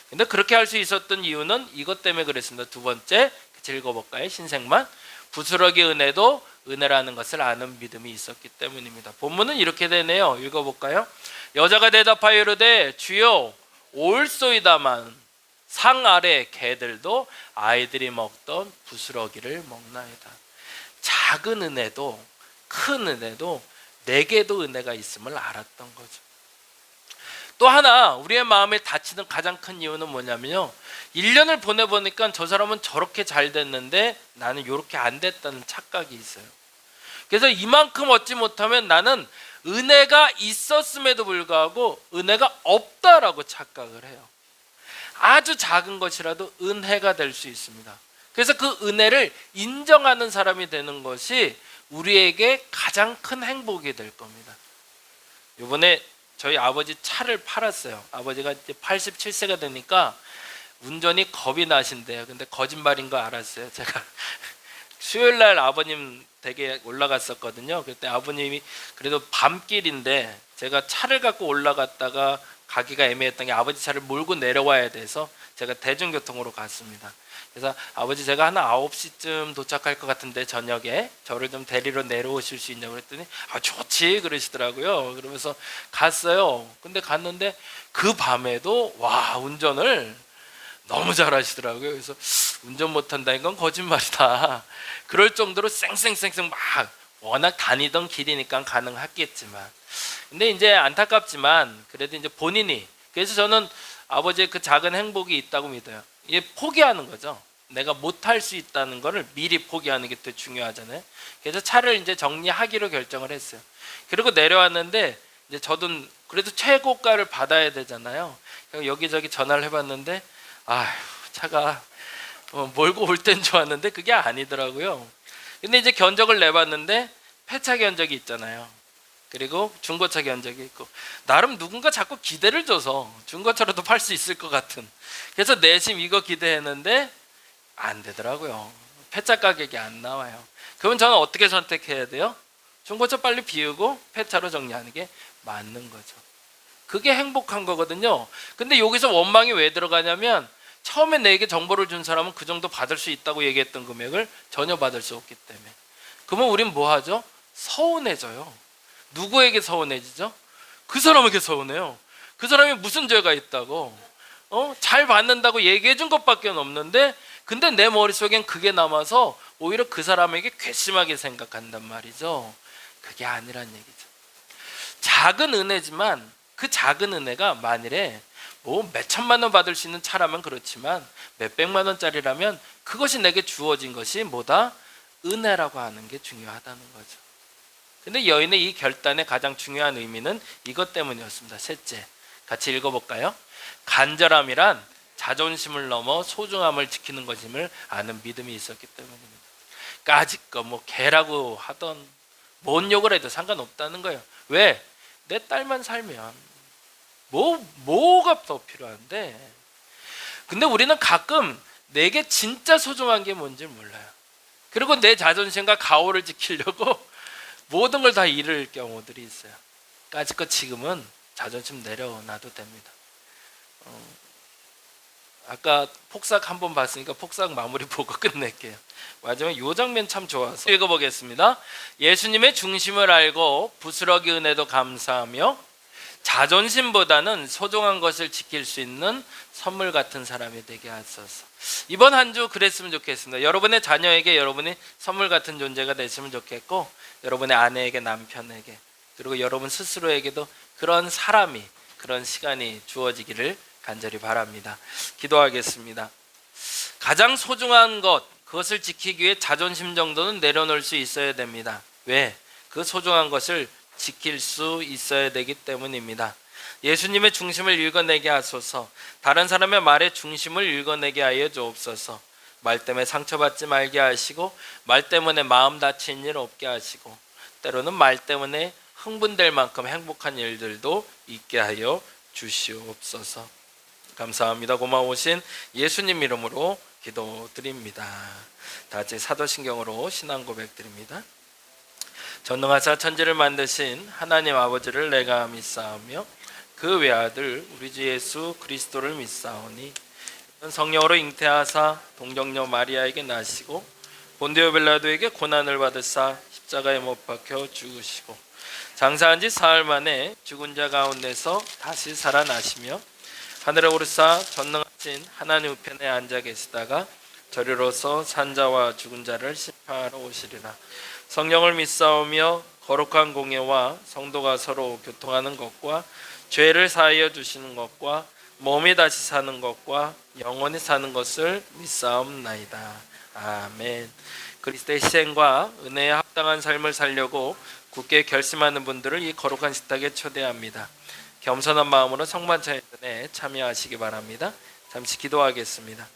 근데 그렇게 할 수 있었던 이유는 이것 때문에 그랬습니다. 두 번째, 같이 읽어볼까요? 신생만. 부스러기 은혜도 은혜라는 것을 아는 믿음이 있었기 때문입니다. 본문은 이렇게 되네요. 읽어볼까요? 여자가 대답하여 이르되 주여 올소이다만 상 아래 개들도 아이들이 먹던 부스러기를 먹나이다. 작은 은혜도 큰 은혜도 내게도 은혜가 있음을 알았던 거죠. 또 하나 우리의 마음에 다치는 가장 큰 이유는 뭐냐면요, 1년을 보내보니까 저 사람은 저렇게 잘 됐는데 나는 이렇게 안 됐다는 착각이 있어요. 그래서 이만큼 얻지 못하면 나는 은혜가 있었음에도 불구하고 은혜가 없다라고 착각을 해요. 아주 작은 것이라도 은혜가 될 수 있습니다. 그래서 그 은혜를 인정하는 사람이 되는 것이 우리에게 가장 큰 행복이 될 겁니다. 이번에 저희 아버지 차를 팔았어요. 아버지가 이제 87세가 되니까 운전이 겁이 나신대요. 근데 거짓말인 거 알았어요. 제가 수요일 날 아버님 댁에 올라갔었거든요. 그때 아버님이 그래도 밤길인데 제가 차를 갖고 올라갔다가 가기가 애매했던 게 아버지 차를 몰고 내려와야 돼서 제가 대중교통으로 갔습니다. 그래서 아버지 제가 한 9시쯤 도착할 것 같은데 저녁에 저를 좀 데리러 내려오실 수 있냐고 그랬더니 좋지 그러시더라고요. 그러면서 갔어요. 근데 갔는데 그 밤에도 와 운전을 너무 잘하시더라고요. 그래서 운전 못한다는 건 거짓말이다. 그럴 정도로 쌩쌩쌩쌩 막 워낙 다니던 길이니까 가능하겠지만, 근데 이제 안타깝지만 그래도 이제 본인이, 그래서 저는 아버지의 그 작은 행복이 있다고 믿어요. 이게 포기하는 거죠. 내가 못할 수 있다는 거를 미리 포기하는 게 더 중요하잖아요. 그래서 차를 이제 정리하기로 결정을 했어요. 그리고 내려왔는데 이제 저도 그래도 최고가를 받아야 되잖아요. 여기저기 전화를 해봤는데 차가 몰고 올 땐 좋았는데 그게 아니더라고요. 근데 이제 견적을 내봤는데 폐차 견적이 있잖아요. 그리고 중고차 견적이 있고, 나름 누군가 자꾸 기대를 줘서 중고차로도 팔 수 있을 것 같은, 그래서 내심 이거 기대했는데 안 되더라고요. 폐차 가격이 안 나와요. 그러면 저는 어떻게 선택해야 돼요? 중고차 빨리 비우고 폐차로 정리하는 게 맞는 거죠. 그게 행복한 거거든요. 근데 여기서 원망이 왜 들어가냐면 처음에 내게 정보를 준 사람은 그 정도 받을 수 있다고 얘기했던 금액을 전혀 받을 수 없기 때문에, 그러면 우린 뭐 하죠? 서운해져요. 누구에게 서운해지죠? 그 사람에게 서운해요. 그 사람이 무슨 죄가 있다고 잘 받는다고 얘기해 준 것밖에 없는데, 근데 내 머릿속엔 그게 남아서 오히려 그 사람에게 괘씸하게 생각한단 말이죠. 그게 아니란 얘기죠. 작은 은혜지만 그 작은 은혜가 만일에 뭐 몇천만 원 받을 수 있는 차라면 그렇지만 몇백만 원짜리라면 그것이 내게 주어진 것이 뭐다? 은혜라고 하는 게 중요하다는 거죠. 근데 여인의 이 결단의 가장 중요한 의미는 이것 때문이었습니다. 셋째, 같이 읽어볼까요? 간절함이란 자존심을 넘어 소중함을 지키는 것임을 아는 믿음이 있었기 때문입니다. 까짓거 뭐 개라고 하던 뭔 욕을 해도 상관없다는 거예요. 왜? 내 딸만 살면 뭐가 더 필요한데. 근데 우리는 가끔 내게 진짜 소중한 게 뭔지 몰라요. 그리고 내 자존심과 가오를 지키려고 모든 걸 다 잃을 경우들이 있어요. 까짓거 지금은 자존심 내려놔도 됩니다. 아까 폭삭 한번 봤으니까 폭삭 마무리 보고 끝낼게요. 마지막에 이 장면 참 좋아서 읽어보겠습니다. 예수님의 중심을 알고 부스러기 은혜도 감사하며 자존심보다는 소중한 것을 지킬 수 있는 선물 같은 사람이 되게 하소서. 이번 한 주 그랬으면 좋겠습니다. 여러분의 자녀에게 여러분이 선물 같은 존재가 됐으면 좋겠고, 여러분의 아내에게, 남편에게, 그리고 여러분 스스로에게도 그런 사람이, 그런 시간이 주어지기를 간절히 바랍니다. 기도하겠습니다. 가장 소중한 것, 그것을 지키기 위해 자존심 정도는 내려놓을 수 있어야 됩니다. 왜? 그 소중한 것을 지킬 수 있어야 되기 때문입니다. 예수님의 중심을 읽어내게 하소서. 다른 사람의 말의 중심을 읽어내게 하여 주옵소서. 말 때문에 상처받지 말게 하시고, 말 때문에 마음 다친 일 없게 하시고, 때로는 말 때문에 흥분될 만큼 행복한 일들도 있게 하여 주시옵소서. 감사합니다. 고마우신 예수님 이름으로 기도드립니다. 다 같이 사도신경으로 신앙 고백드립니다. 전능하사 천지를 만드신 하나님 아버지를 내가 믿사오며 그 외아들 우리 주 예수 그리스도를 믿사오니 성령으로 잉태하사 동정녀 마리아에게 나시고 본디오 빌라도에게 고난을 받으사 십자가에 못 박혀 죽으시고 장사한 지 사흘 만에 죽은 자 가운데서 다시 살아나시며 하늘에 오르사 전능하신 하나님 우편에 앉아 계시다가 저리로서 산자와 죽은 자를 심판하러 오시리라. 성령을 믿사오며 거룩한 공예와 성도가 서로 교통하는 것과 죄를 사하여 주시는 것과 몸이 다시 사는 것과 영원히 사는 것을 믿사옵나이다. 아멘. 그리스도의 희생과 은혜에 합당한 삶을 살려고 굳게 결심하는 분들을 이 거룩한 식탁에 초대합니다. 겸손한 마음으로 성만찬 예배에 참여하시기 바랍니다. 잠시 기도하겠습니다.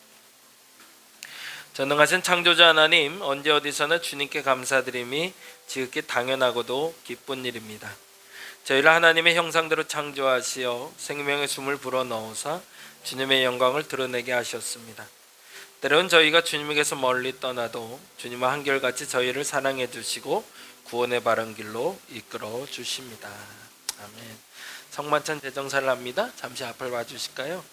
전능하신 창조자 하나님, 언제 어디서나 주님께 감사드림이 지극히 당연하고도 기쁜 일입니다. 저희를 하나님의 형상대로 창조하시어 생명의 숨을 불어넣으사 주님의 영광을 드러내게 하셨습니다. 때론 저희가 주님에게서 멀리 떠나도 주님은 한결같이 저희를 사랑해 주시고 구원의 바른 길로 이끌어 주십니다. 아멘. 성만찬 대정사를 합니다. 잠시 앞을 봐주실까요?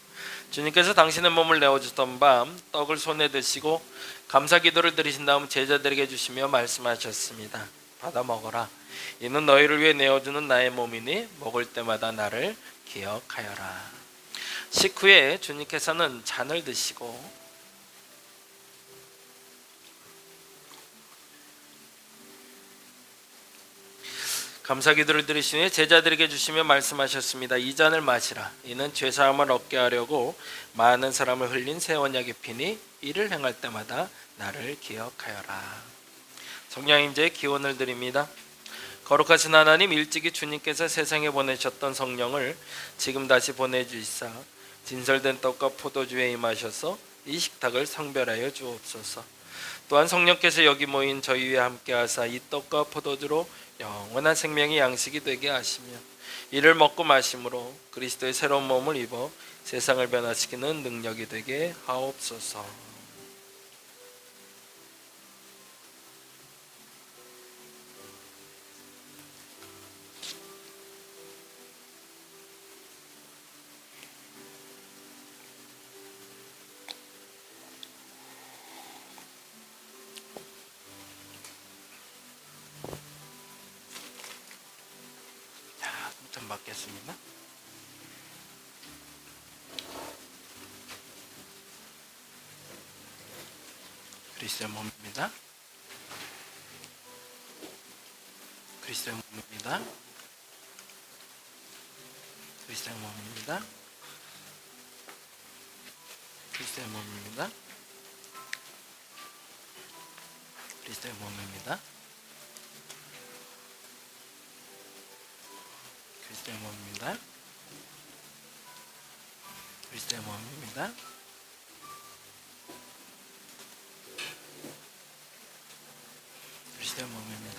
주님께서 당신의 몸을 내어주던 밤 떡을 손에 드시고 감사기도를 드리신 다음 제자들에게 주시며 말씀하셨습니다. 받아 먹어라. 이는 너희를 위해 내어주는 나의 몸이니 먹을 때마다 나를 기억하여라. 식후에 주님께서는 잔을 드시고 감사기도를 드리신 후에 제자들에게 주시며 말씀하셨습니다. 이 잔을 마시라. 이는 죄사함을 얻게 하려고 많은 사람을 흘린 새 언약의 피니 이를 행할 때마다 나를 기억하여라. 성령님의 기원을 드립니다. 거룩하신 하나님, 일찍이 주님께서 세상에 보내셨던 성령을 지금 다시 보내주시사 진설된 떡과 포도주에 임하셔서 이 식탁을 성별하여 주옵소서. 또한 성령께서 여기 모인 저희 위에 함께하사 이 떡과 포도주로 영원한 생명의 양식이 되게 하시며 이를 먹고 마심으로 그리스도의 새로운 몸을 입어 세상을 변화시키는 능력이 되게 하옵소서. 좀 받겠습니다. 그리스도의 몸입니다. 그리스도의 몸입니다. 그리스도의 몸입니다. 그리스도의 몸입니다. 그리스도의 몸입니다. 그리스도의 몸입니다. 그리스도의 몸입니다. 그리스도의 몸입니다.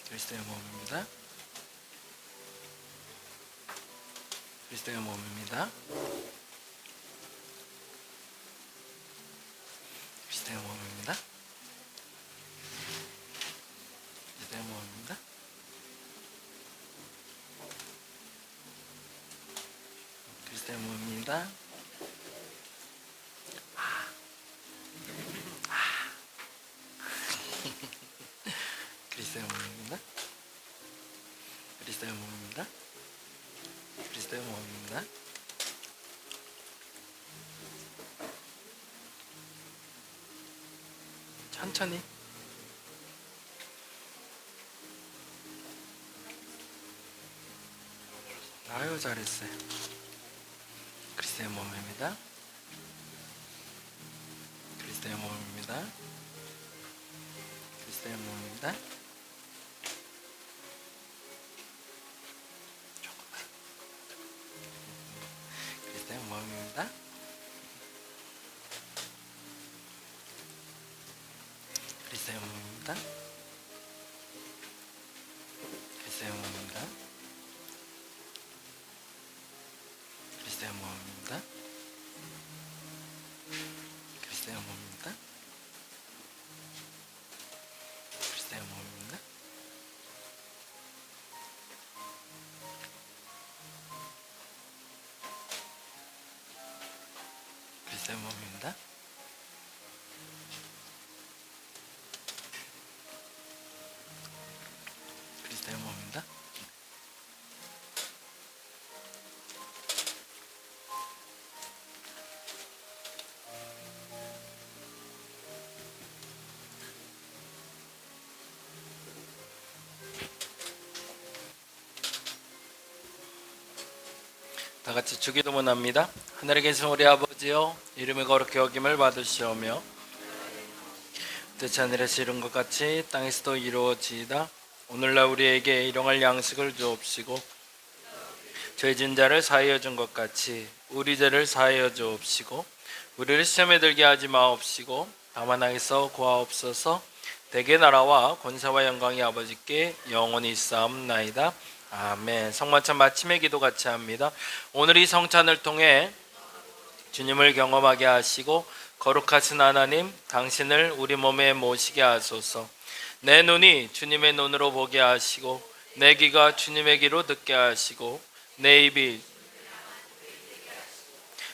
그리스도의 몸입니다. 그리스도의 몸입니다. 그리스도의 몸입니다. 그리스도의 몸입니다. 그리스도의 몸입니다. 그리스도의 몸입니다. 그리스도의 몸입니다. 그리스도의 몸입니다. 천천히. 아유, 잘했어요. 그리스도의 몸입니다. 그리스도의 몸입니다. 그리스도의 몸입니다. 그리스도의 몸입니다. 그리스도의 몸입니다. 그리스도의 몸입니다. 그리스도의 몸입니다. 그리스도의 몸입니다. 그리스도의 몸입니다. 그리스도의 몸입니다. 그리스도의 몸입니다. 다 같이 주기도문합니다. 하늘에 계신 우리 아버지여, 이름이 거룩히 여김을 받으시오며 뜻이 하늘에서 이룬 것 같이 땅에서도 이루어지이다. 오늘날 우리에게 일용할 양식을 주옵시고 저희 진자를 사하여 준 것 같이 우리 죄를 사하여 주옵시고 우리를 시험에 들게 하지 마옵시고 다만 악에서 구하옵소서. 대개 나라와 권세와 영광이 아버지께 영원히 있사옵나이다. 아멘. 성만찬 마침의 기도 같이 합니다. 오늘 이 성찬을 통해 주님을 경험하게 하시고 거룩하신 하나님, 당신을 우리 몸에 모시게 하소서. 내 눈이 주님의 눈으로 보게 하시고 내 귀가 주님의 귀로 듣게 하시고 내 입이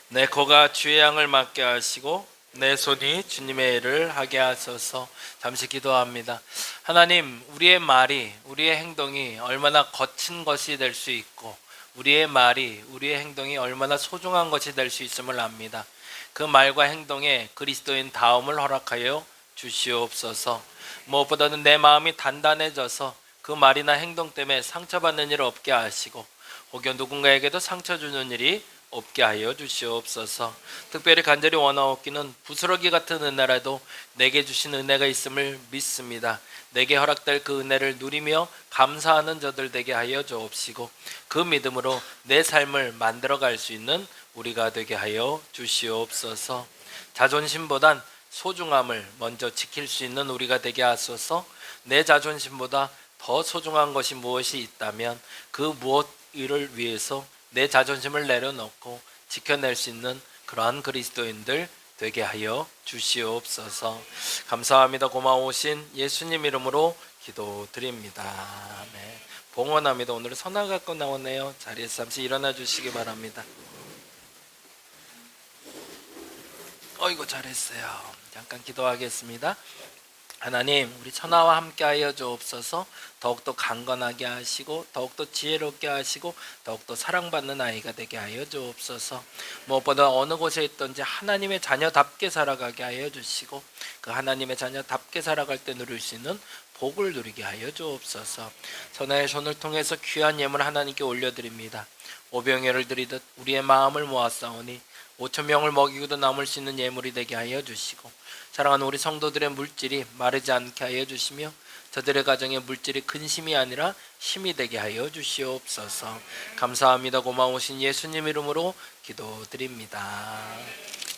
내 코가 주의 향을 맡게 하시고 내 손이 주님의 일을 하게 하소서. 잠시 기도합니다. 하나님, 우리의 말이, 우리의 행동이 얼마나 거친 것이 될 수 있고 우리의 말이, 우리의 행동이 얼마나 소중한 것이 될 수 있음을 압니다. 그 말과 행동에 그리스도인 다음을 허락하여 주시옵소서. 무엇보다는 내 마음이 단단해져서 그 말이나 행동 때문에 상처받는 일 없게 하시고 혹여 누군가에게도 상처 주는 일이 없게 하여 주시옵소서. 특별히 간절히 원하옵기는 부스러기 같은 은혜라도 내게 주신 은혜가 있음을 믿습니다. 내게 허락될 그 은혜를 누리며 감사하는 저들 되게 하여 주옵시고 그 믿음으로 내 삶을 만들어갈 수 있는 우리가 되게 하여 주시옵소서. 자존심보단 소중함을 먼저 지킬 수 있는 우리가 되게 하소서. 내 자존심보다 더 소중한 것이 무엇이 있다면 그 무엇을 위해서 내 자존심을 내려놓고 지켜낼 수 있는 그러한 그리스도인들 되게 하여 주시옵소서. 감사합니다. 고마우신 예수님 이름으로 기도드립니다. 아멘. 봉헌합니다. 오늘은 선화 갖고 나오네요. 자리에서 잠시 일어나 주시기 바랍니다. 어이구, 잘했어요. 잠깐 기도하겠습니다. 하나님, 우리 천하와 함께하여 주옵소서. 더욱더 강건하게 하시고 더욱더 지혜롭게 하시고 더욱더 사랑받는 아이가 되게 하여 주옵소서. 무엇보다 어느 곳에 있든지 하나님의 자녀답게 살아가게 하여 주시고 그 하나님의 자녀답게 살아갈 때 누릴 수 있는 복을 누리게 하여 주옵소서. 선하의 손을 통해서 귀한 예물 하나님께 올려드립니다. 오병이어를 드리듯 우리의 마음을 모았사오니 5,000명을 먹이고도 남을 수 있는 예물이 되게 하여 주시고 사랑하는 우리 성도들의 물질이 마르지 않게 하여 주시며 저들의 가정의 물질이 근심이 아니라 힘이 되게 하여 주시옵소서. 감사합니다. 고마우신 예수님 이름으로 기도드립니다.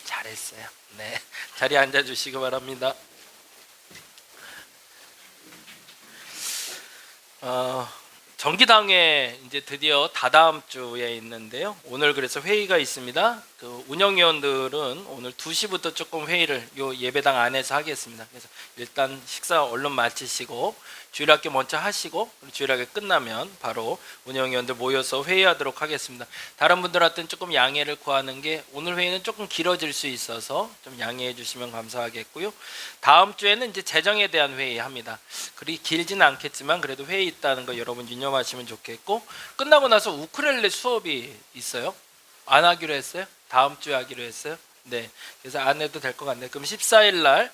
잘했어요. 네, 자리에 앉아주시기 바랍니다. 정기당회 이제 드디어 다다음 주에 있는데요. 오늘 그래서 회의가 있습니다. 그 운영위원들은 오늘 2시부터 조금 회의를 요 예배당 안에서 하겠습니다. 그래서 일단 식사 얼른 마치시고 주일학교 먼저 하시고 주일학교 끝나면 바로 운영위원들 모여서 회의하도록 하겠습니다. 다른 분들한테는 조금 양해를 구하는 게 오늘 회의는 조금 길어질 수 있어서 좀 양해해 주시면 감사하겠고요. 다음 주에는 이제 재정에 대한 회의 합니다. 그리 길지는 않겠지만 그래도 회의 있다는 거 여러분 유념하시면 좋겠고 끝나고 나서 우쿨렐레 수업이 있어요. 안 하기로 했어요? 다음 주에 하기로 했어요? 네, 그래서 안 해도 될 것 같네요. 그럼 14일 날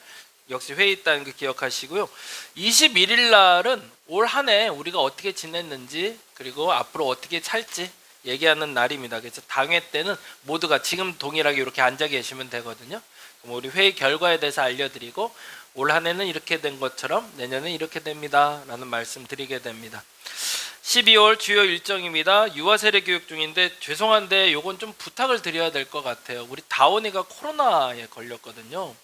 역시 회의 있다는 거 기억하시고요. 21일 날은 올 한 해 우리가 어떻게 지냈는지 그리고 앞으로 어떻게 살지 얘기하는 날입니다. 그래서 당회 때는 모두가 지금 동일하게 이렇게 앉아 계시면 되거든요. 그럼 우리 회의 결과에 대해서 알려드리고 올 한 해는 이렇게 된 것처럼 내년은 이렇게 됩니다 라는 말씀 드리게 됩니다. 12월 주요 일정입니다. 유아 세례 교육 중인데 죄송한데 요건 좀 부탁을 드려야 될 것 같아요. 우리 다온이가 코로나에 걸렸거든요.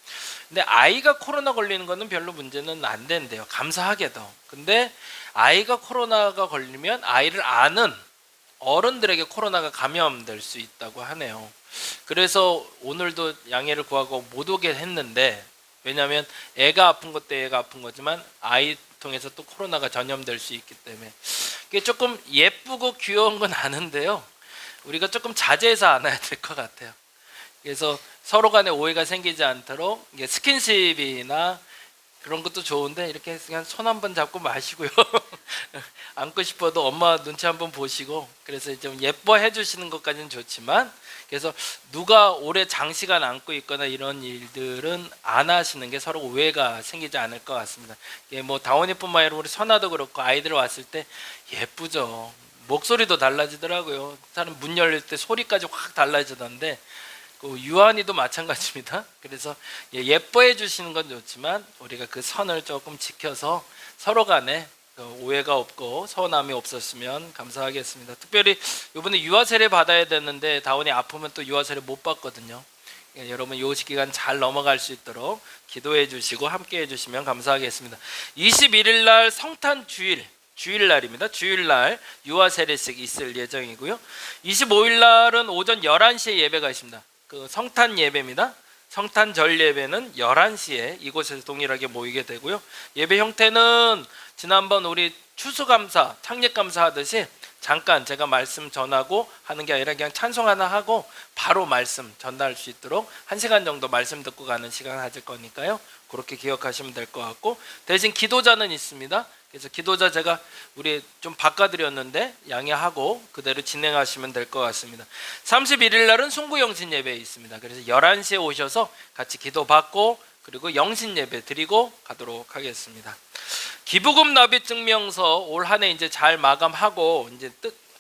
근데 아이가 코로나 걸리는 거는 별로 문제는 안 된대요. 감사하게도. 근데 아이가 코로나가 걸리면 아이를 아는 어른들에게 코로나가 감염될 수 있다고 하네요. 그래서 오늘도 양해를 구하고 못 오게 했는데, 왜냐하면 애가 아픈 것도 애가 아픈 거지만 아이 통해서 또 코로나가 전염될 수 있기 때문에 이게 조금 예쁘고 귀여운 건 아는데요, 우리가 조금 자제해서 안아야 될 것 같아요. 그래서 서로 간에 오해가 생기지 않도록 이게 스킨십이나 그런 것도 좋은데 이렇게 그냥 손 한번 잡고 마시고요. 안고 싶어도 엄마 눈치 한번 보시고, 그래서 좀 예뻐해 주시는 것까지는 좋지만, 그래서 누가 오래 장시간 안고 있거나 이런 일들은 안 하시는 게 서로 오해가 생기지 않을 것 같습니다. 예, 뭐 다원이뿐만 아니라 우리 선아도 그렇고 아이들 왔을 때 예쁘죠. 목소리도 달라지더라고요. 사람 문 열릴 때 소리까지 확 달라지던데, 그 유한이도 마찬가지입니다. 그래서 예뻐해 주시는 건 좋지만 우리가 그 선을 조금 지켜서 서로 간에 오해가 없고 서운함이 없었으면 감사하겠습니다. 특별히 이번에 유아 세례 받아야 되는데 다운이 아프면 또 유아 세례 못 받거든요. 여러분 요 시기간 잘 넘어갈 수 있도록 기도해 주시고 함께 해 주시면 감사하겠습니다. 21일 날 성탄 주일날입니다. 주일날 유아 세례식 있을 예정이고요. 25일 날은 오전 11시에 예배가 있습니다. 그 성탄 예배입니다. 성탄절 예배는 11시에 이곳에서 동일하게 모이게 되고요. 예배 형태는 지난번 우리 추수감사, 창립감사 하듯이 잠깐 제가 말씀 전하고 하는 게 아니라 그냥 찬송 하나 하고 바로 말씀 전달할 수 있도록 1시간 정도 말씀 듣고 가는 시간 가질 거니까요. 그렇게 기억하시면 될 것 같고, 대신 기도자는 있습니다. 그래서 기도자 제가 우리 좀 바꿔드렸는데 양해하고 그대로 진행하시면 될 것 같습니다. 31일 날은 송구영신 예배 있습니다. 그래서 11시에 오셔서 같이 기도받고 그리고 영신 예배 드리고 가도록 하겠습니다. 기부금 납입 증명서 올 한 해 이제 잘 마감하고 이제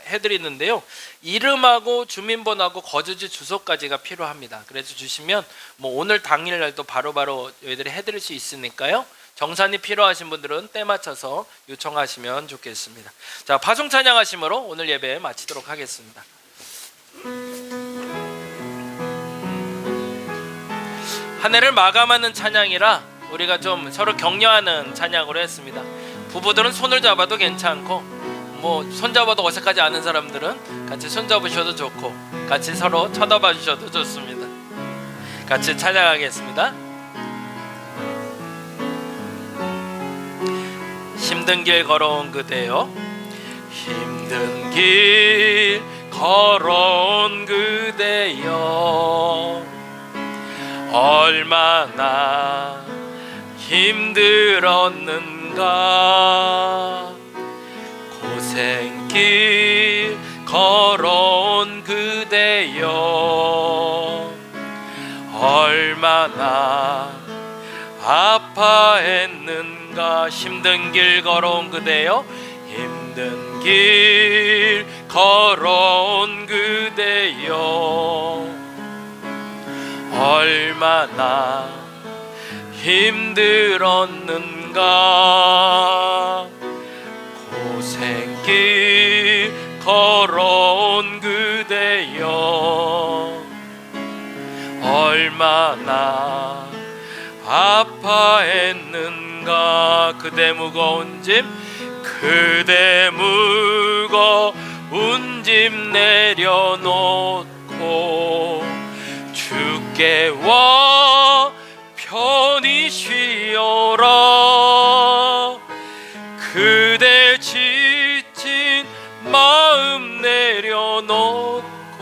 해드리는데요. 이름하고 주민번호하고 거주지 주소까지가 필요합니다. 그래서 주시면 뭐 오늘 당일날도 바로바로 저희들이 해드릴 수 있으니까요. 정산이 필요하신 분들은 때 맞춰서 요청하시면 좋겠습니다. 자, 파송 찬양하심으로 오늘 예배 마치도록 하겠습니다. 한 해를 마감하는 찬양이라 우리가 좀 서로 격려하는 찬양으로 했습니다. 부부들은 손을 잡아도 괜찮고 뭐 손잡아도 어색하지 않은 사람들은 같이 손잡으셔도 좋고 같이 서로 쳐다봐 주셔도 좋습니다. 같이 찬양하겠습니다. 힘든 길 걸어온 그대여, 힘든 길 걸어온 그대여, 얼마나 힘들었는가. 고생길 걸어온 그대여, 얼마나 아파했는가. 힘든 길 걸어온 그대여, 힘든 길 걸어온 그대여, 얼마나 힘들었는가. 고생길 걸어온 그대여, 얼마나 아파했는가. 그대 무거운 짐, 그대 무거운 짐 내려놓고 주께 와 편히 쉬어라. 그대 지친 마음 내려놓고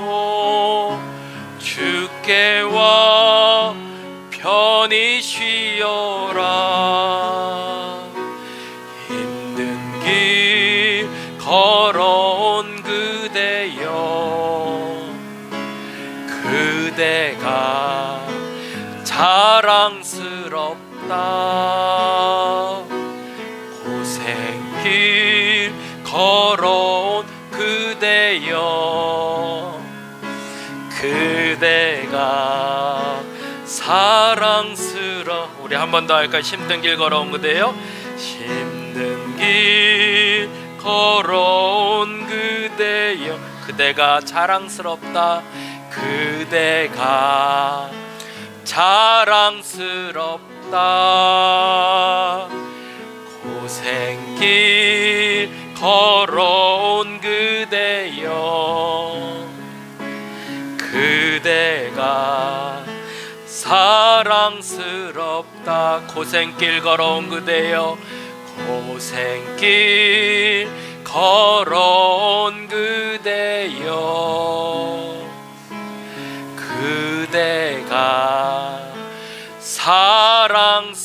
주께 와 편히 쉬어라. 힘든 길 걸어온 그대여, 그대가 자랑스럽다. 고생길 걸어온 그대여, 그대가 자랑스러 우리 한 번 더 할까요? 힘든 길 걸어온 그대여 힘든 길 걸어온 그대여 그대가 자랑스럽다 그대가 자랑스럽다 고생길 걸어온 그대여 그대가 사랑스럽다 고생길 걸어온 그대여 고생길 걸어온 그대여 그대가 사랑스럽다.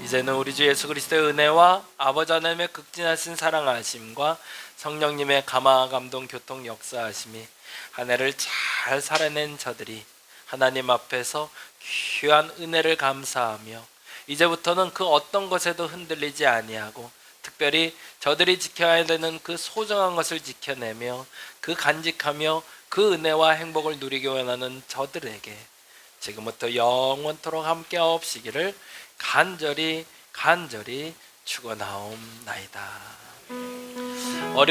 이제는 우리 주 예수 그리스도의 은혜와 아버지 하나님의 극진하신 사랑하심과 성령님의 감화 감동 교통 역사하심이 한 해를 잘 살아낸 저들이 하나님 앞에서 귀한 은혜를 감사하며 이제부터는 그 어떤 것에도 흔들리지 아니하고 특별히 저들이 지켜야 되는 그 소중한 것을 지켜내며 그 간직하며 그 은혜와 행복을 누리기 원하는 저들에게 지금부터 영원토록 함께 하옵시기를 간절히 축원하옵나이다.